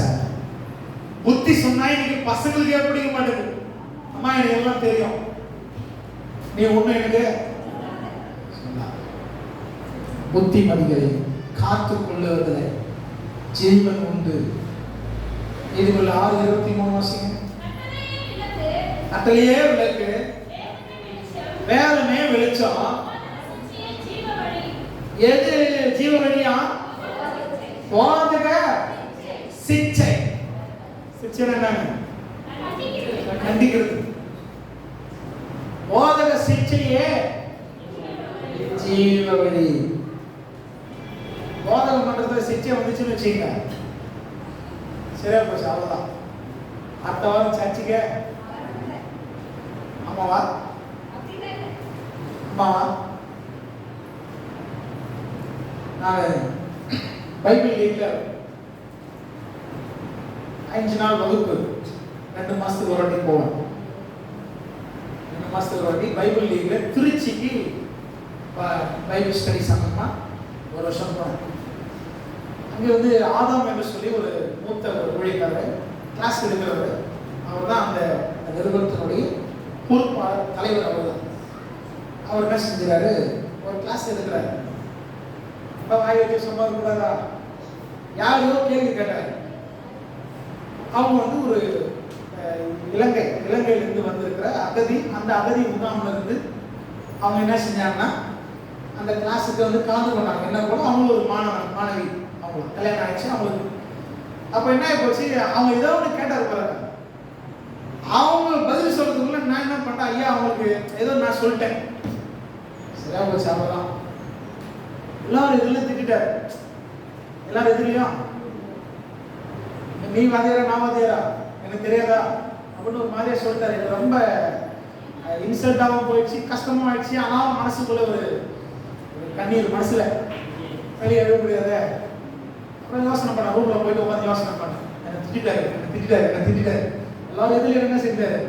புத்தி சொன்னா இன்னைக்கு பசங்களுக்கு ஏற்படிக்க மாட்டேங்குது. அம்மா எனக்கு எல்லாம் தெரியும், நீ ஒண்ணு எனக்கு புத்திமதிகளை காத்துக் கொள்ளுவதில் ஜீவன் உண்டு. இதுக்குள்ள 6:23 வாசிங்க. கட்டளையே விளக்கு, வேதமே வெளிச்சம். எது ஜீவ வழியா? போதக சிச்சை. சிச்சை என்னங்க? கண்டிக்கிறது. போதக சிச்சையே ஜீவ வழி. போதகம் பண்றதுல சிச்சை வந்துச்சுன்னு வச்சுக்கங்க, சரியா போச்சு, அவ்வளவுதான். அடுத்த வாரம் சர்ச்சுக்கு அம்மாவா அம்மாவா நான் பைபிள் லீக்ல 5 நாள் வகுப்பு 2 மாசத்துக்கு ஒரு வாட்டி போவேன். 2 மாசத்துக்கு ஒரு வாட்டி பைபிள் லீக்ல திருச்சிக்கு பைபிள் ஸ்டடி சம்பந்தமா ஒரு வருஷம் போனேன். அங்கே வந்து ஆதாம் என்று சொல்லி ஒரு மூத்த ஊழியக்காரர் கிளாஸ் எடுக்கிறவர். அவர் தான் அந்த நிறுவனத்தினுடைய பொறுப்பாளர், தலைவர். அவர் தான். அவர் என்ன செஞ்சாரு, ஒரு கிளாஸ் எடுக்கிறாரு. அப்போ வாய் வச்சு சும்மா இருக்கக்கூடாதா, யாரையோ கேள்வி கேட்டார். அவங்க வந்து ஒரு இலங்கையிலிருந்து வந்திருக்கிற அகதி. அந்த அகதி முகாமில் இருந்து அவங்க என்ன செஞ்சாங்கன்னா அந்த கிளாஸுக்கு வந்து கலந்து கொண்டாங்க. என்ன போல அவங்க ஒரு மாணவி, அவங்க கல்யாணம் ஆயிடுச்சு அவங்களுக்கு. அப்போ என்ன ஆயிப்போச்சு, அவங்க ஏதோ ஒன்று கேட்டார் பாருங்க. அவங்க பதில் சொல்றதுக்குள்ள நான் என்ன பண்ணேன், ஐயா அவங்களுக்கு ஏதோ நான் சொல்லிட்டேன், சரியா போச்சு, அவ்வளோதான். எல்லாரும் எதிரிலும் திட்டாரு. எல்லாரும் எதிரியும் நீ வாதியாரா நான் வாதியாரா எனக்கு தெரியாதா அப்படின்னு ஒரு மாதிரியா சொல்லிட்டாரு. எனக்கு ரொம்ப இன்சல்ட்டாகவும் போயிடுச்சு, கஷ்டமும் ஆயிடுச்சு. ஆனாலும் மனசுக்குள்ள ஒரு கண்ணீர் மனசுல வெளியே எழுத முடியாத. அப்புறம் யோசனை பண்ண, ரூம்ல போயிட்டு உட்காந்து யோசனை பண்ணேன். என்னை திட்டாரு. எல்லாரும் எதிரில் என்ன செஞ்சாரு,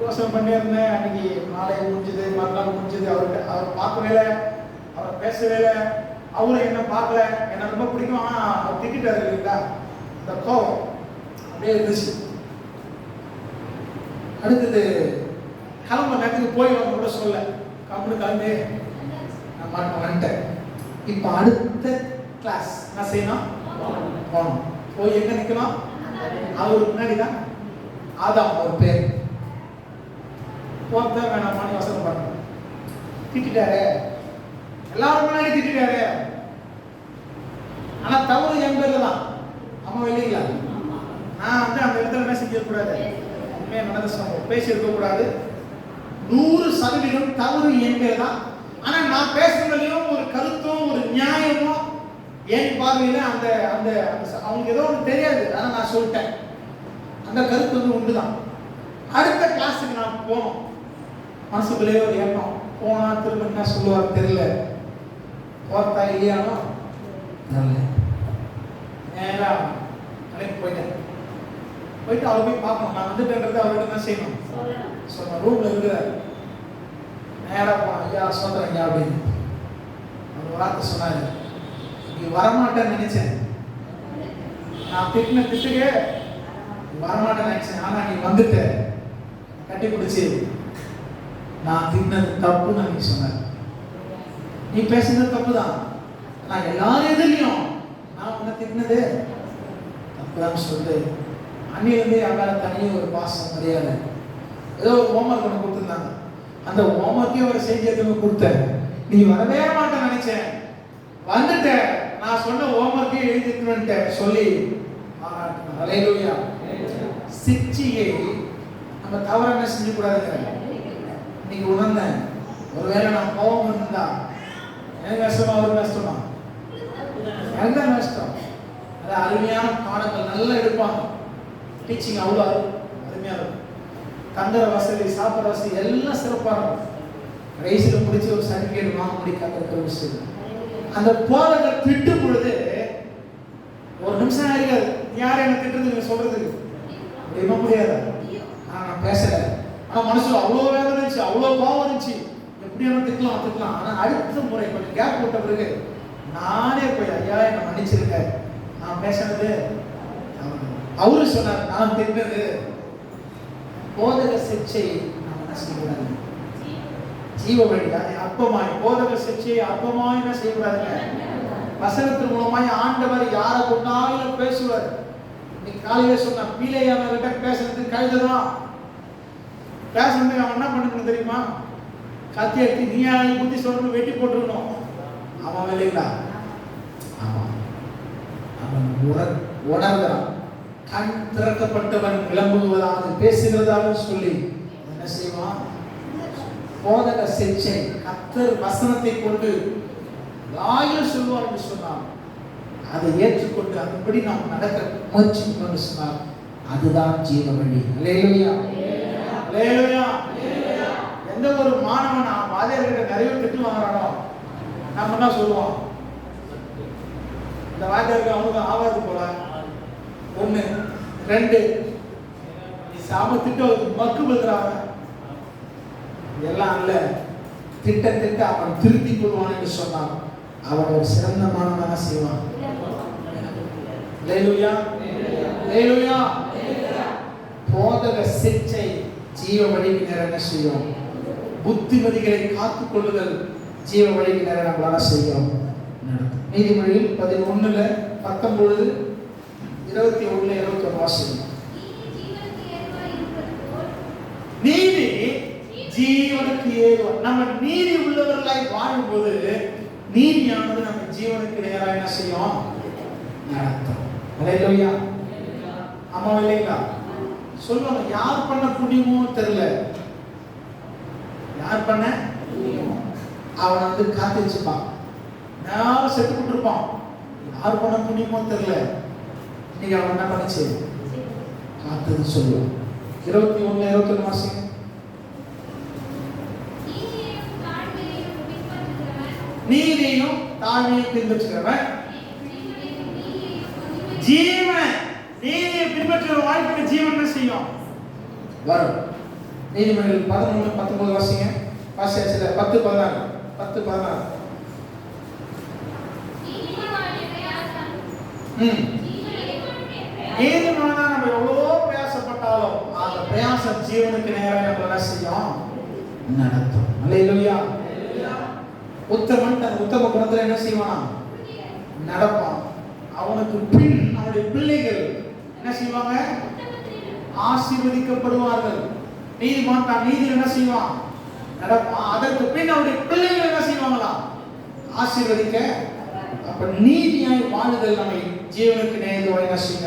யோசனை பண்ணி இருந்தேன். அன்னைக்கு நாளை முடிஞ்சது, மறுநாள் முடிஞ்சது. அவர் பார்க்கவே இல்லை, அவர் பேசவே இல்லை, அவரும் என்ன பார்க்கல. என்ன ரொம்ப பிடிக்கும், ஆனால் அவர் திட்டாரு இல்லைங்களா, இந்த கோபம் அப்படியே இருந்துச்சு. அடுத்தது கிளம்ப நேரத்துக்கு போய் அவங்க கூட சொல்ல, கம்பெனி கிளம்பி நான் வந்துட்டேன். இப்போ அடுத்த கிளாஸ் என்ன செய்யணும், போகணும். போய் எங்க நிற்கணும், அவருக்கு முன்னாடி தான் ஆதாம் அவர் பேர். போக வேணாமான்னு யோசனை பண்ண, திட்டாரு, எல்லாரும் முன்னாடி திட்டாரு. ஆனா தவறு என் பேர்ல தான். அம்மா இல்லைங்களா, நான் வந்து அந்த இடத்துல என்ன செஞ்சிடக்கூடாது, உண்மையை நடந்த பேசி இருக்கக்கூடாது. 100% தவறு என் பேர் தான். ஆனா நான் பேசுறதுலயும் ஒரு கருத்தும் ஒரு நியாயமும் என் பார்வையில அந்த அந்த அவங்களுக்கு ஏதோ ஒன்று தெரியாது, ஆனா நான் சொல்லிட்டேன். அந்த கருத்து வந்து உண்டுதான். அடுத்த கிளாஸுக்கு நான் போனோம். மனசுக்குள்ளே ஒரு எண்ணம், போனா திரும்ப என்ன சொல்லுவார் தெரியல, போர்த்தா இல்லையானோ தெரியல. நேரா கலைக்கு போயிட்டு அவரை போய் பார்க்கணும். நான் வந்துட்டேன்றது அவர்கிட்ட என்ன செய்யணும் சொல்லணும். ரூம்ல இருக்கிறார். நேரா போனோம், ஐயா சோதரன் ஐயா அப்படின்னு ஒரு வார்த்தை சொன்னாரு. நீ வரமாட்டேன்னு நினைச்சேன், நான் திட்டின திட்டுக்கே வரமாட்டேன்னு நினைச்சேன். ஆனா நீ வந்துட்ட, கட்டி பிடிச்சி நான் திட்டினது தப்புன்னு நீ சொன்ன. நீ பேசுனது தப்பு தான், நான் எல்லாரும் எதிலையும் நான் உன்னை திட்டினது தப்புதான் சொல்லிட்டு அன்னிலிருந்தே அவனால தனியே ஒரு பாசம் மரியாதை. ஏதோ ஒரு ஹோம்ஒர்க் ஒன்று கொடுத்துருந்தாங்க, அந்த ஹோம்ஒர்க்கையும் ஒரு செய்தி எதுவுமே கொடுத்தேன். நீ வரவே மாட்டேன்னு நினைச்சேன், வந்துட்ட, நான் சொன்ன ஹோம்ஒர்க்கையும் எழுதிட்டு சொல்லி ஹல்லேலூயா. சிக்ஷையை நம்ம தவற என்ன செஞ்சு கூடாதுங்க. இன்னைக்கு உணர்ந்தேன், ஒருவேளை நான் கோபம் இருந்தா எனக்கு கஷ்டமா, அவருக்கு கஷ்டமா, எனக்கு தான் கஷ்டம். அது அருமையான பாடங்கள் நல்லா எடுப்பாங்க, டீச்சிங் அவ்வளோ அருமையா இருக்கும். தங்குற வசதி, சாப்பிட்ற வசதி எல்லாம் சிறப்பாக இருக்கும். ரைஸில் முடிச்சு ஒரு சர்டிஃபிகேட் வாங்க முடிக்காத விஷயம். அந்த போதகர் திட்டும் பொழுது ஒரு நிமிஷம் இருக்காது, யார் என்ன திட்டுறது சொல்றதுக்கு அப்படிமா முடியாது. நான் பேசல, ஆனா மனசுல அவ்வளோ வேலை இருந்துச்சு, அவ்வளோ கோவம் இருந்துச்சு. எப்படியான திட்டலாம். ஆனா அடுத்த முறை கொஞ்சம் கேப் போட்ட பிறகு நானே போய், ஐயா என்ன மன்னிச்சிருக்க, நான் பேசினது அவரு சொன்னார், நான் திட்டினது. போதக சிக்ஷை நாம் என்ன செய்யக்கூடாது, ஜீவ வழி அதை அற்பமாய், போதக சிக்ஷையை அற்பமாய் என்ன செய்யக்கூடாதுங்க. வசனத்தின் மூலமாய் ஆண்டவர் யாரை கொண்டாலும் பேசுவார். காலையில சொன்னான், பீலையாம கிட்ட பேசுறது கழுதுதான். பேசுறது அவன் என்ன பண்ணணும் தெரியுமா? கத்தி எடுத்து நீயா புத்தி சொல்லணும், வெட்டி போட்டுக்கணும். அவன் இல்லைங்களா? ஆமாம், அவன் உணர்கிறான். கண் திறக்கப்பட்டவன் விளம்புவதாக பேசுகிறதாக சொல்லி என்ன செய்வான்? போதக சிக்ஷை கர்த்தர் வசனத்தை கொண்டு யாரும் சொல்வார் என்று சொன்னார். அதை ஏற்றுக்கொண்டு அதன்படி நாம் நடக்க முயற்சிக்கணும்னு சொன்னார். அதுதான் ஜீவ வழி. அல்லேலூயா, அல்லேலூயா. எந்த ஒரு மாணவன் வாத்தியார்கிட்ட நிறைய திட்டு வாங்குறானோ நம்ம என்ன சொல்லுவோம்? இந்த வாத்தியாருக்கு அவனுக்கு ஆவாது போல. 1 2 சாம திட்டம் மக்கு பண்றாங்க. எல்லாம் அல்ல, திட்ட அவன் திருத்தி கொள்வான் என்று சொன்னான். அவன் ஒரு சிறந்த மாணவனாக செய்வான். அல்லேலூயா, அல்லேலூயா. போதக சிக்ஷை ஜீவ வழிக்கு நேர என்ன செய்யும்? புத்திமதிகளை காத்துக் கொள்ளுதல் ஜீவ வழிக்கு நேர நம்மளால செய்யும். நீதிமொழியில் 11:19 21 வாசிக்கும். நீதி ஜீவனுக்கு ஏதுவான். நம்ம நீதி உள்ளவர்களாய் வாழும்போது நீதியானது நம்ம ஜீவனுக்கு நேராக என்ன செய்யும்? நடத்தும். அல்லேலூயா, ஆமா இல்லைங்களா? சொல்லுவாங்க, யார் பண்ண புண்ணியமோ தெரியல, யார் பண்ண அவனை வந்து காத்து வச்சுப்பான், நான் செத்து விட்டுருப்பான். யார் பண்ண புண்ணியமோ தெரியல, இன்னைக்கு அவன் என்ன பண்ணிச்சு? காத்துன்னு சொல்லுவான். 21 வாசிங்க. நீதியையும் தாழ்மையையும் பின்பற்றுகிறவன் ஜீவன். நீதியை பின்பற்றுகிற வாழ்க்கை ஜீவன் என்ன செய்யும்? வரும். நீதிமொழிகள் 11:19 வாசிங்க. வாசியாச்சுல 10:16 10:16. நீதிமானா நம்ம எவ்வளவோ பிரயாசப்பட்டாலும் அந்த பிரயாசம் ஜீவனுக்கு நேராக நம்ம என்ன செய்யும்? நடத்தும். அல்லேலூயா. உத்தமன் தன் உத்தம குணத்துல என்ன செய்வான்? நடப்பான். அவனுக்கு பின் அவனுடைய பிள்ளைகள் என்ன செய்வாங்க? ஆசீர்வதிக்கப்படுவார்கள். நீதிமான் தான் நீதியில் என்ன செய்வான்? நடப்பான். அதற்கு பின் அவருடைய பிள்ளைகள் என்ன செய்வாங்களா? ஆசீர்வதிக்க. அப்ப நீதியாய் வாழுதல் நம்மை ஜீவனுக்கு நேர்ந்தோட என்ன செய்ய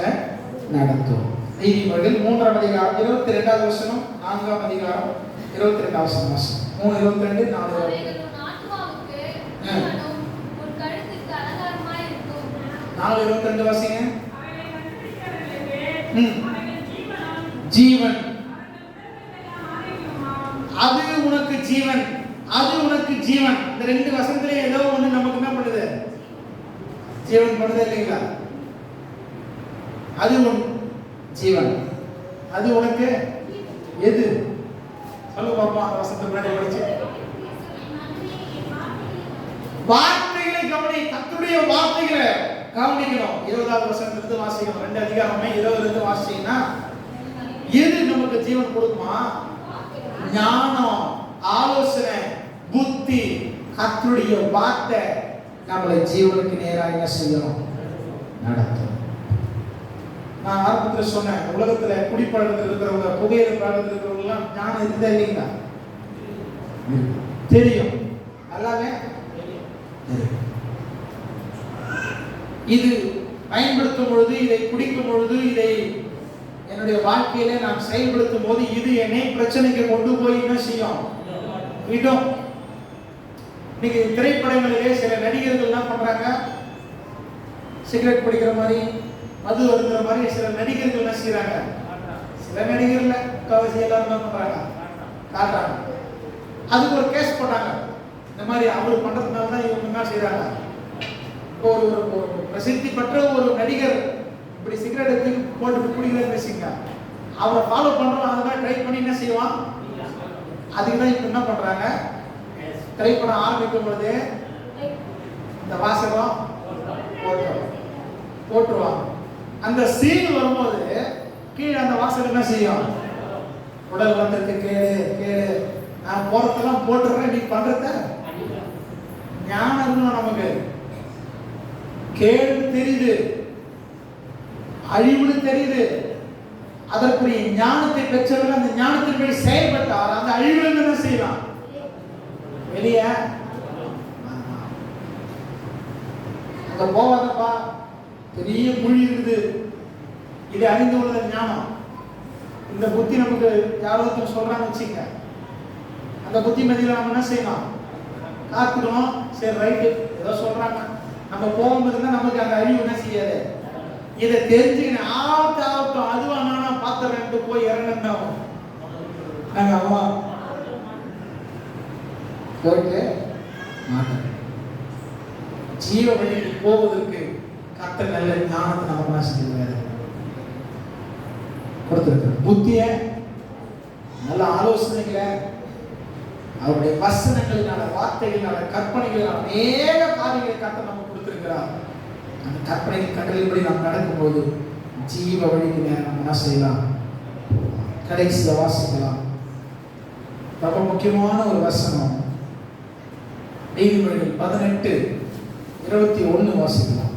நடத்தும். நீதிமொழிகள் 3ஆம் அதிகாரம் 22வது வசனம், 4ஆம் அதிகாரம் 22வது வசனம். 3:22 4. 4:22 வாசிங்க. ஜீவன், அது உனக்கு ஜீவன், அது உனக்கு ஜீவன். இந்த 2 வசனத்திலே ஏதோ ஒண்ணு நமக்கு என்ன பண்ணுது? ஜீவன் பண்ணுது இல்லைங்களா? அது உன் ஜீவன், அது உனக்கு எது? சொல்லு பாப்பா. அந்த வசனத்தை முன்னாடி படிச்சு வார்த்தைகளை கவனி. கர்த்தருடைய வார்த்தைகளை கவனிக்கணும். 20வது வசனத்திலிருந்து வாசிக்கணும். 2 அதிகாரமே 20லிருந்து வாசிச்சீங்கன்னா எது நமக்கு ஜீவன் கொடுக்குமா? ஞானம், ஆலோசனை, புத்தி, கர்த்தருடைய வார்த்தை நம்மளை ஜீவனுக்கு நேராக என்ன செய்யணும்? நடத்தும். நான் ஆரம்பத்தில் சொன்னேன், உலகத்துல குடிப்பழக்கத்தில் இருக்கிறவங்க, புகையிலை பழக்கத்தில் இருக்கிறவங்க எல்லாம் ஞானம் இருந்தா இல்லைங்களா? தெரியும், நல்லாவே இது பயன்படுத்தும் பொழுது, இதை குடிக்கும் பொழுது, இதை என்னுடைய வாழ்க்கையில நான் செயல்படுத்தும் போது இது என்னை பிரச்சனைக்கு கொண்டு போய் என்ன செய்யும்? விடும். இன்னைக்கு திரைப்படங்களிலே சில நடிகர்கள் என்ன பண்றாங்க? சிகரெட் பிடிக்கிற மாதிரி, மது வருகிற மாதிரி சில நடிகர்கள் என்ன செய்யறாங்க? சில நடிகர்ல கவசி எல்லாரும் என்ன பண்றாங்க? காட்டுறாங்க. அதுக்கு ஒரு கேஸ் போட்டாங்க. இந்த மாதிரி அவர் பண்றதுனால தான் இவங்க என்ன செய்யறாங்க? ஒரு பிரசித்தி பெற்ற ஒரு நடிகர் இப்படி சிகரெட் எடுத்து போட்டு குடிக்கிறேன்னு வச்சுங்க, அவரை ஃபாலோ பண்றோம், அதெல்லாம் ட்ரை பண்ணி என்ன செய்வான்? அதுக்கு தான் இப்ப என்ன பண்றாங்க? திரைப்படம் ஆரம்பிக்கும் பொழுது இந்த வாசகம் போட்டுருவாங்க. அந்த சீன் வரும்போது கீழே அந்த வாசகம் என்ன செய்யும்? உடல் வந்திருக்கு, கேளு கேளு, நான் போறதெல்லாம் போட்டுறேன், நீ பண்றத ஞானம் இருக்கணும் நமக்கு. கேளு தெரியுது, அழிவுன்னு தெரியுது. அதற்குரிய ஞானத்தை பெற்றவர்கள் அந்த ஞானத்தின்படி செயல்பட்டார். அந்த அழிவுல என்ன செய்யலாம்? வெளியே அங்க போவாதப்பா, பெரிய மொழி இருக்குது, இது அறிந்து கொள்ளுதல் ஞானம். இந்த புத்தி நமக்கு யாரோ ஒருத்தர் சொல்றான்னு வச்சுக்க, அந்த புத்தி மதியில நம்ம என்ன செய்யணும்? காத்துக்கணும். சரி ரைட்டு, ஏதோ சொல்றாங்க, நம்ம போகும்போது தான் நமக்கு அந்த அறிவு என்ன செய்யாது. இதை தெரிஞ்சுக்கணும், ஆகட்டும் அதுவா நானா பாத்திரம் போய் இறங்கணும். நாங்க அம்மா போயிட்டு மாட்டோம். ஜீவ வழிக்கு போவதற்கு கர்த்தர் நல்ல ஞானத்தை நமக்கு என்ன செஞ்சிருக்காரு? கொடுத்திருக்காரு. புத்திய, நல்ல ஆலோசனைகளை, அவருடைய வசனங்களினால, வார்த்தைகளினால, கற்பனைகளினால அநேக காரியங்களை கர்த்தர் நமக்கு கொடுத்திருக்கிறார். அந்த கற்பனை கட்டளைப்படி நாம் நடக்கும்போது ஜீவ வழிக்கு நேரம் நம்ம என்ன செய்யலாம்? கடைசியில் வாசிக்கலாம். ரொம்ப முக்கியமான ஒரு வசனம், நீதிமொழிகள் 18:21 வாசிக்கலாம்.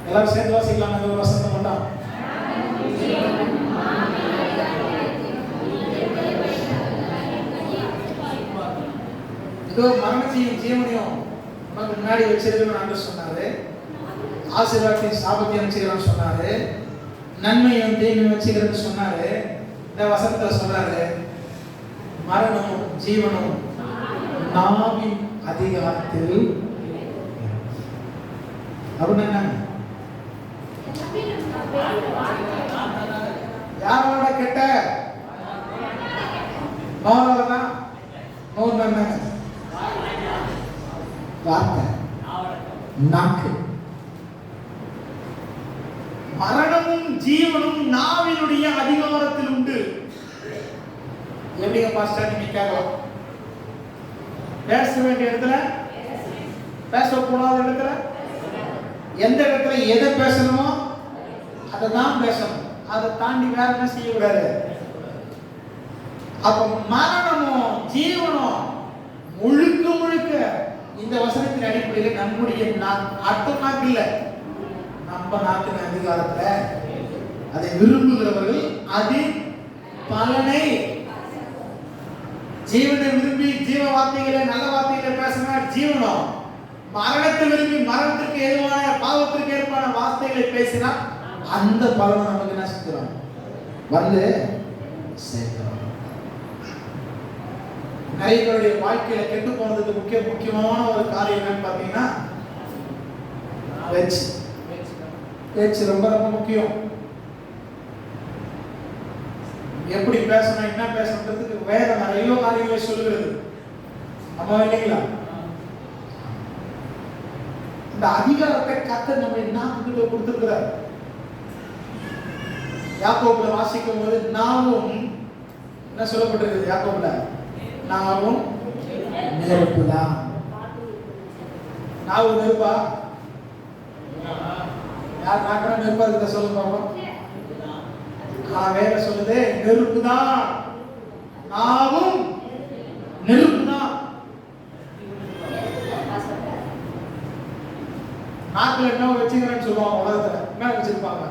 எல்லாரும் சேர்ந்து வாசிக்கலாம். அந்த ஒரு வசனம் மட்டும். இதோ மரணத்தையும் ஜீவனையும் நமக்கு முன்னாடி வச்சிருக்கணும் சொன்னாரு. ஆசீர்வாதத்தையும் சாபத்தையும் வச்சுக்கிறோம்னு சொன்னாரு. நன்மையும் தீமையும் வச்சுக்கிறேன்னு சொன்னாரு. இந்த வசனத்துல சொல்றாரு, மரணமும் ஜீவனும் நாவின் அதிகாரத்தில். அப்படின்னு என்ன? யாரோட கெட்ட நோராலதான் நோர் என்ன? வார்த்தை, நாக்கு. மரணமும் ஜீவனும் நாவினுடைய அதிகாரத்தில் உண்டு. எப்படிங்க பாஸ்டர் நீங்க கேட்கலாம்? பேச வேண்டிய இடத்துல பேசக்கூடாத இடத்துல, எந்த இடத்துல எதை பேசணுமோ அதை தான் பேசணும். அதை தாண்டி வேற என்ன செய்யக்கூடாது. அப்ப மரணமும் ஜீவனும் முழுக்க முழுக்க இந்த வசனத்தின் அடிப்படையில் நம்முடைய அர்த்தம் நாக்கு இல்லை, நம்ம நாட்டின் அதிகாரத்துல. அதை விரும்புகிறவர்கள் அதின் பலனை, ஜீவனை விரும்பி ஜீவ வார்த்தைகளை, நல்ல வார்த்தைகளை பேசினா ஜீவனம், மரணத்தை விரும்பி மரணத்திற்கு ஏதுவான பாவத்திற்கு ஏற்பான வார்த்தைகளை பேசினா அந்த பலனை நமக்கு என்ன செஞ்சிடும்? வந்து சேர்க்கிறோம். நிறைய பேருடைய வாழ்க்கையில கெட்டு போனதுக்கு முக்கியமான ஒரு காரியம் என்னன்னு பாத்தீங்கன்னா பேச்சு ரொம்ப ரொம்ப முக்கியம். எப்படி பேசணும், என்ன பேசணுன்றதுக்கு வேதம் நிறைய காரியங்களை சொல்லுகிறது. நம்ம இல்லைங்களா? இந்த அதிகாரத்தை கர்த்தர் நம்ம நாக்குகிட்ட கொடுத்திருக்கிறார். யாக்கோபுல வாசிக்கும் போது நாவும் என்ன சொல்லப்பட்டிருக்குது? யாக்கோபுல நாவும் நெருப்புதான். நாவு நெருப்பா? யார் நாக்கா நெருப்பா இருக்கிற சொல்லுங்க பாப்போம். வேற சொல்லுது நெருப்புதான், நாவும் நெருப்புதான். நாக்குல என்ன வச்சுக்கிறேன்னு சொல்லுவாங்க உலகத்துல. என்ன வச்சிருப்பாங்க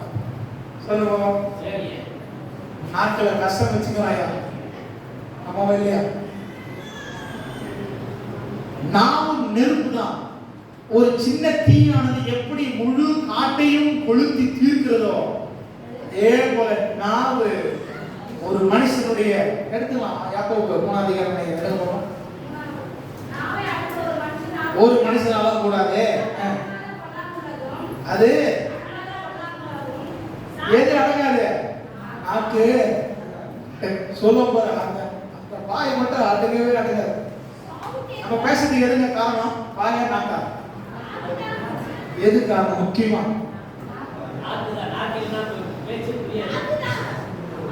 சொல்லுங்க? நாக்குல விஷம் வச்சுக்கிறாயா? நம்ம இல்லையா? நாவும் நெருப்பு தான். ஒரு சின்ன தீயானது எப்படி முழு காட்டையும் கொளுத்தி தீர்க்கிறதோ அதே போல நாவு ஒரு மனுஷனுடைய எடுத்துக்கலாம். யாக்கோபு 3:3 எடுக்கணும். ஒரு மனுஷனால கூடாது. அது எது அடங்காது? நாக்கு சொல்லும் போது அந்த வாய் மட்டும் அடங்கவே அடங்காது. நம்ம பேசுறதுக்கு எதுங்க காரணம்? வாயா நாக்கா? எது காரணம்? முக்கியமா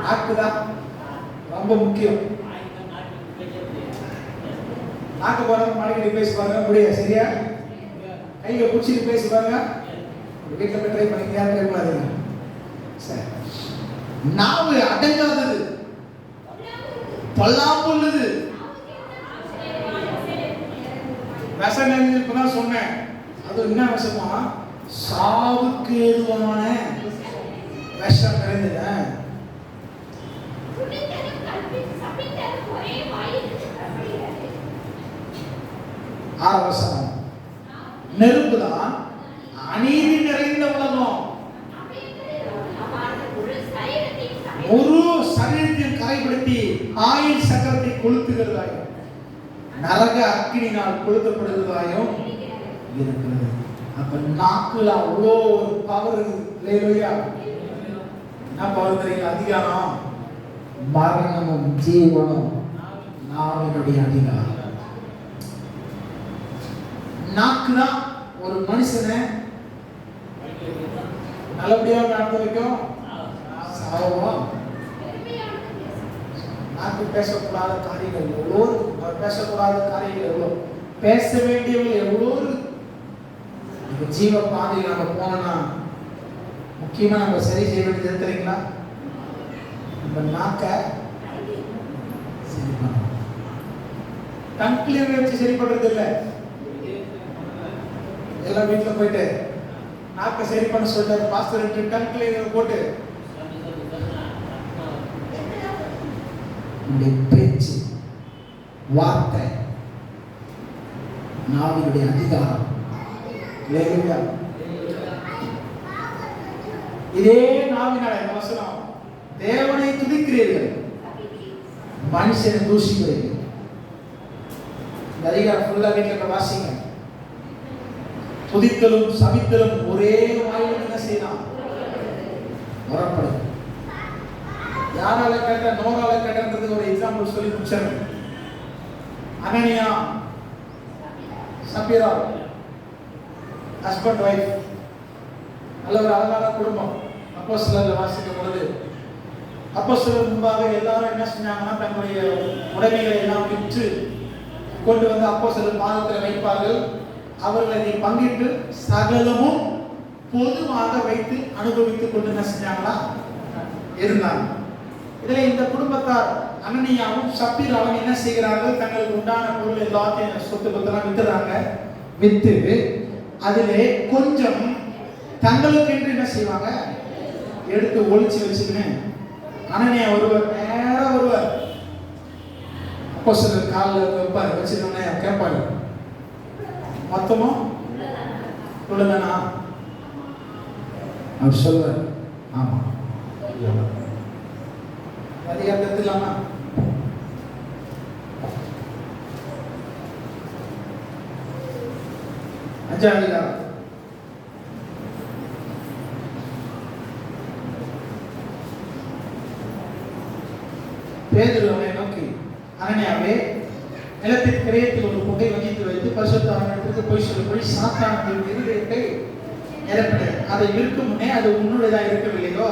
நாக்குதான் ரொம்ப முக்கியம். நாக்கு பாருங்க, மாடிக்கடி பேசி பாருங்க, முடியாது சரியா? கையில பிடிச்சிட்டு பேசி பாருங்க. வீட்டில் போய் ட்ரை பண்ணி யாரும் ட்ரை பண்ணாதீங்க. சரி, நாவு அடங்காதது. பல்லாம் கொள்ளுது. விஷம் நிறைஞ்சிருப்பதான் சொன்னேன். அது என்ன விஷமா? சாவுக்கு ஏதுவான விஷம் நிறைந்தது. ஆவசம் நெருப்புதான். அநீதி நிறைந்த உலகம். ஒரு சரீரத்தையும் கரைப்படுத்தி ஆயுள் சக்கரத்தை கொளுத்துகிறதாயும் நரக அக்கினினால் கொளுத்தப்படுகிறதாயும் இருக்கிறது. அப்ப நாக்குல அவ்வளோ ஒரு பவர் இல்லையா? என்ன பவர் தெரியல? அதிகாரம். மரணமும் ஜீவனும் நாவினுடைய அதிகாரம். நாக்கு தான் ஒரு மனுஷனை நல்லபடியா நடத்த வைக்கும். சாவம். நாக்கு பேசக்கூடாத காரியங்கள் எவ்வளோ, பேசக்கூடாத காரியங்கள் எவ்வளோ, பேச வேண்டியவர்கள் எவ்வளோ. ஜீவ பாதையில் நம்ம போனோம்னா முக்கியமா நம்ம சரி செய்ய வேண்டியது தெரியுங்களா? நம்ம நாக்க சரி பண்ணணும். டங் கிளீனர் வச்சு சரி பண்றது இல்லை. எல்லாம் வீட்டில் போயிட்டு நாக்க சரி பண்ண சொல்லிட்டு பாஸ்டர் டங் கிளீனர் போட்டு பேச்சு வார்த்தை நாவினுடைய அதிகாரம். இதே நாவினால வசனம், தேவனை துதிக்கிறீர்கள், மனுஷனை தூஷிக்கிறீர்கள். இந்த அதிகாரம் ஃபுல்லா வீட்டில் வாசிங்க. துதித்தலும் சபித்தலும் ஒரே வாயில் என்ன செய்யலாம்? வரப்படும். யாரால கேட்ட? நோரால கேட்டதுக்கு ஒரு எக்ஸாம்பிள் சொல்லி முடிச்சாங்க. அனனியா சப்பீரா, ஹஸ்பண்ட் வைஃப், நல்ல ஒரு அழகான குடும்பம். அப்போஸ்தலர்ல வாசிக்கும் பொழுது அப்போஸ்தலர் முன்பாக எல்லாரும் என்ன செஞ்சாங்கன்னா தங்களுடைய உடைமைகளை எல்லாம் விற்று கொண்டு வந்து அப்போஸ்தலர் பாதத்தில் வைப்பார்கள். அவர்கள் அதை பங்கிட்டு சகலமும் பொதுவாக வைத்து அனுபவித்துக் கொண்டு என்ன செஞ்சாங்களா இருந்தாங்க. இதுல இந்த குடும்பத்தார் அனனியாவும் சப்பீராவும் என்ன செய்கிறார்கள்? தங்களுக்கு உண்டான பொருள் எல்லாத்தையும் சொத்து பத்தெல்லாம் வித்துறாங்க. வித்து அதிலே கொஞ்சம் தங்களுக்கு என்று என்ன செய்வாங்க? எடுத்து ஒளிச்சு வச்சுக்கின்னு அனனியா ஒருவர் நேர ஒருவர் அப்போஸ்தலர் காலில் வைப்பார். வச்சுக்கோன்னே கேட்பாரு, மொத்தமும் உள்ளதானா? அவர் சொல்வார், ஆமா. அதிகாரத்தில் இல்லாமா? அஞ்சாம் அதிகாரம் பேதுரு அவனை நோக்கி, அனனியாவே, நிலத்தின் கிரயத்தில் ஒரு புகை வகித்து வைத்து பரிசுத்த ஆவியானவருக்கு பொய் சொல்லி சாத்தானுடைய இருதயத்தை நிரப்பின. அதை விற்கும் முன்னே அது உன்னுடையதாக இருக்கவில்லையோ,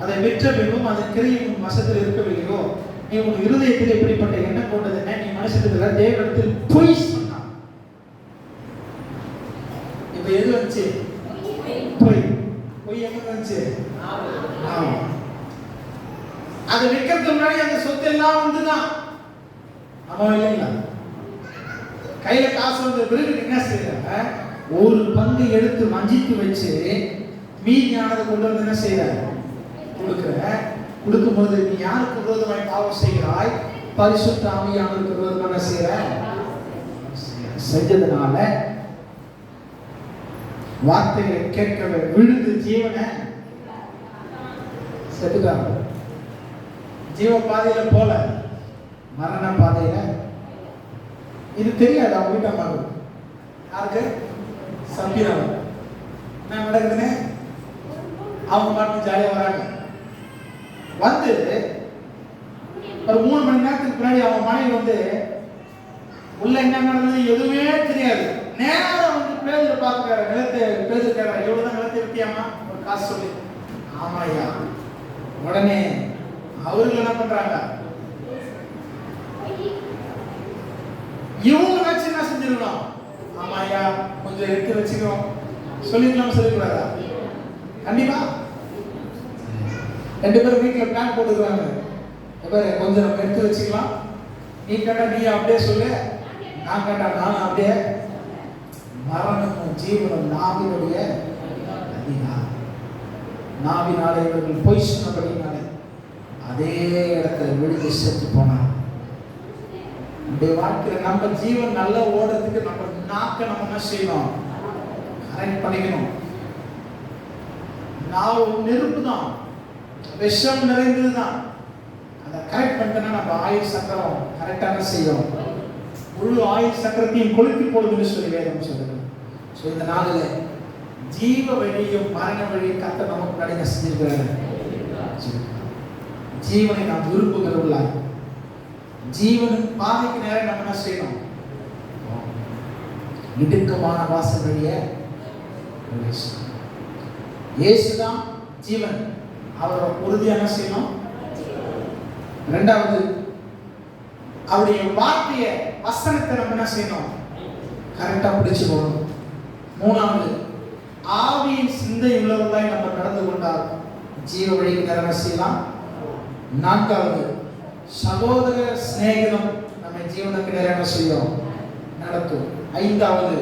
அதை விற்ற பின்பும் அதன் கிரியும் உன் வசத்தில் இருக்கவில்லையோ, நீ உன் இருதயத்தில் எப்படிப்பட்ட எண்ணம் கொண்டது என்ன? நீ மனுஷத்துல தேவனிடத்தில் பொய் சொன்னான். இப்ப எது வந்துச்சு? பொய். பொய் எங்க வந்துச்சு? அதை விற்கிறதுக்கு முன்னாடி அந்த சொத்து எல்லாம் வந்துதான். ஆமா இல்லைங்களா? கையில காசு வந்த பிறகு என்ன செய்யறாங்க? ஒரு பங்கு எடுத்து வஞ்சித்து வச்சு மீதியானதை கொண்டு வந்து என்ன செய்யறாங்க? கொடுக்கும்போது நீ யாருக்கு விரோதமாய் பாவம் செய்கிறாய்? பரிசுத்த ஆவியானவருக்கு விரோதமாக என்ன செய்யற? செஞ்சதுனால வார்த்தைகளை கேட்கவே விழுந்து ஜீவனை செத்துட்டாங்க. ஜீவ பாதையில போல மரண பாதையில. இது தெரியாது அவங்க வீட்டம்மாவுக்கு. யாருக்கு? சப்பீராவு. என்ன நடக்குதுன்னு அவங்க மட்டும் ஜாலியாக வராங்க. வந்து ஒரு 3 மணி நேரத்துக்கு முன்னாடி அவன் மனைவி வந்து உள்ள என்ன நடந்தது எதுவுமே தெரியாது. நேரம் வந்து பேதுரு பார்க்கிறாரு. நிலத்தை பேதுரு கேட்கிறார், எவ்வளவுதான் நிலத்தை விட்டியாமா? ஒரு காசு சொல்லி. ஆமா ஐயா. உடனே அவர்கள் என்ன பண்றாங்க? இவங்க வச்சு என்ன செஞ்சிருக்கணும்? ஆமா ஐயா கொஞ்சம் எடுத்து வச்சுக்கிறோம் சொல்லிக்கலாம். சொல்லக்கூடாதா? கண்டிப்பா. 2 பேரும் வீட்டில் பிளான் போட்டுக்கிறாங்க. கொஞ்சம் நம்ம எடுத்து வச்சுக்கலாம். நீ கேட்டா நீ அப்படியே சொல்லு, நான் கேட்டா நான் அப்படியே. மரணமும் ஜீவனும் நாவினுடைய அதிகாரம். நாவினாலே இவர்கள் பொய் சொன்னபடினாலே அதே இடத்துல விழுந்து செத்து போனார். நம்முடைய வாழ்க்கையில நம்ம ஜீவன் நல்லா ஓடுறதுக்கு நம்ம நாக்க நம்ம என்ன செய்யணும்? கரெக்ட் பண்ணிக்கணும். நான் நெருப்பு தான், விஷம் நிறைந்தது தான். அதை கரெக்ட் பண்ணிட்டோம்னா நம்ம ஆயுள் சக்கரம் கரெக்டான செய்யும். முழு ஆயுள் சக்கரத்தையும் கொளுத்தி போடுதுன்னு சொல்லி வேதம் சொல்லுது. ஸோ இந்த நாளில் ஜீவ வழியும் மரண வழியும் கர்த்தர் நமக்கு நடுங்க செஞ்சிருக்கிறார். ஜீவனை நாம் விரும்புகிறவர்களாய் ஜீவனுக்கு பாதைக்கு நேரம் நம்ம என்ன செய்யணும்? இடுக்கமான வாசல் வழிய இயேசுதான் ஜீவன். அவரை உறுதியான செய்யணும். இரண்டாவது, அவருடைய வார்த்தையை வசனத்தை நம்ம என்ன செய்யணும்? கரெக்டா பிடிச்சு போகணும். மூணாவது, ஆவியின் சிந்தை உள்ளவர்களாய் நம்ம நடந்து கொண்டால் ஜீவ வழிக்கு நேரம் செய்யலாம். நான்காவது, சகோதர சிநேகிதம் நம்ம ஜீவனுக்கு நேரம் செய்யும் நடத்தும். ஐந்தாவது,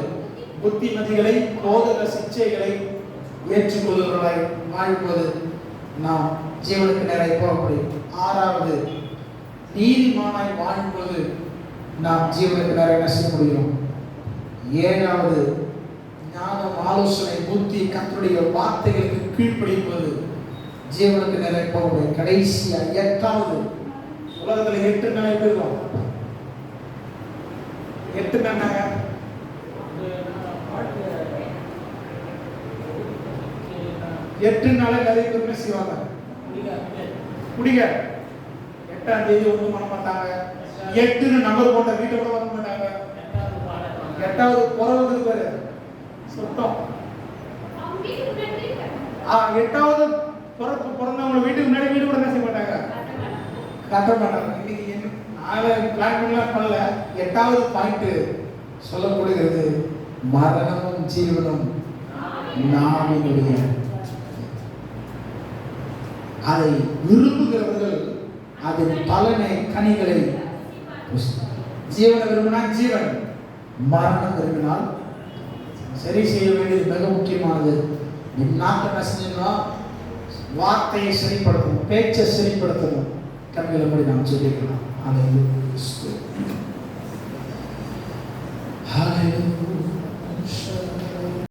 புத்திமதிகளை போதக சிச்சைகளை ஏற்றுக்கொள்வர்களாய் வாழ்வது நாம் ஜீவனுக்கு நேராக போக முடியும். ஆறாவது, நீதிமானாய் வாழும்போது நாம் ஜீவனுக்கு நேராக என்ன செய்ய முடியும். ஏழாவது, ஞானம், ஆலோசனை, புத்தி, கர்த்தருடைய வார்த்தைகளுக்கு கீழ்ப்படிப்பது ஜீவனுக்கு நேராக போக முடியும். கடைசியா எட்டாவது, உலகத்துல 8 நாள் இருக்கும். 8 நாள் 8 நாள் நிறைய பேர் என்ன செய்வாங்க? குடிக்க 8ஆம் தேதி ஒன்றும் பண்ண மாட்டாங்க. 8ன்னு நம்பர் போட்ட வீட்டை கூட வர மாட்டாங்க. 8வது பிறகு பேரு சுத்தம். 8வது பிறந்தவங்க வீட்டுக்கு முன்னாடி வீடு கூட என்ன செய்ய மாட்டாங்க? கட்ட மாட்டாங்க. இன்னைக்கு நான் பிளான் பண்ணல. 8வது பாயிண்ட் சொல்லப்படுகிறது, மரணமும் ஜீவனும் நாவினுடைய. அதை விரும்புகிறவர்கள் அதன் பலனை கனிகளை. ஜீவனை விரும்பினா ஜீவன், மரணம் விரும்பினால் சரி செய்ய வேண்டியது மிக முக்கியமானது. நாட்டை என்ன செஞ்சோம்னா வார்த்தையை சரிப்படுத்தணும், பேச்சை சரிப்படுத்தணும். கண்களை படி நாம் சொல்லிக்கலாம். அதை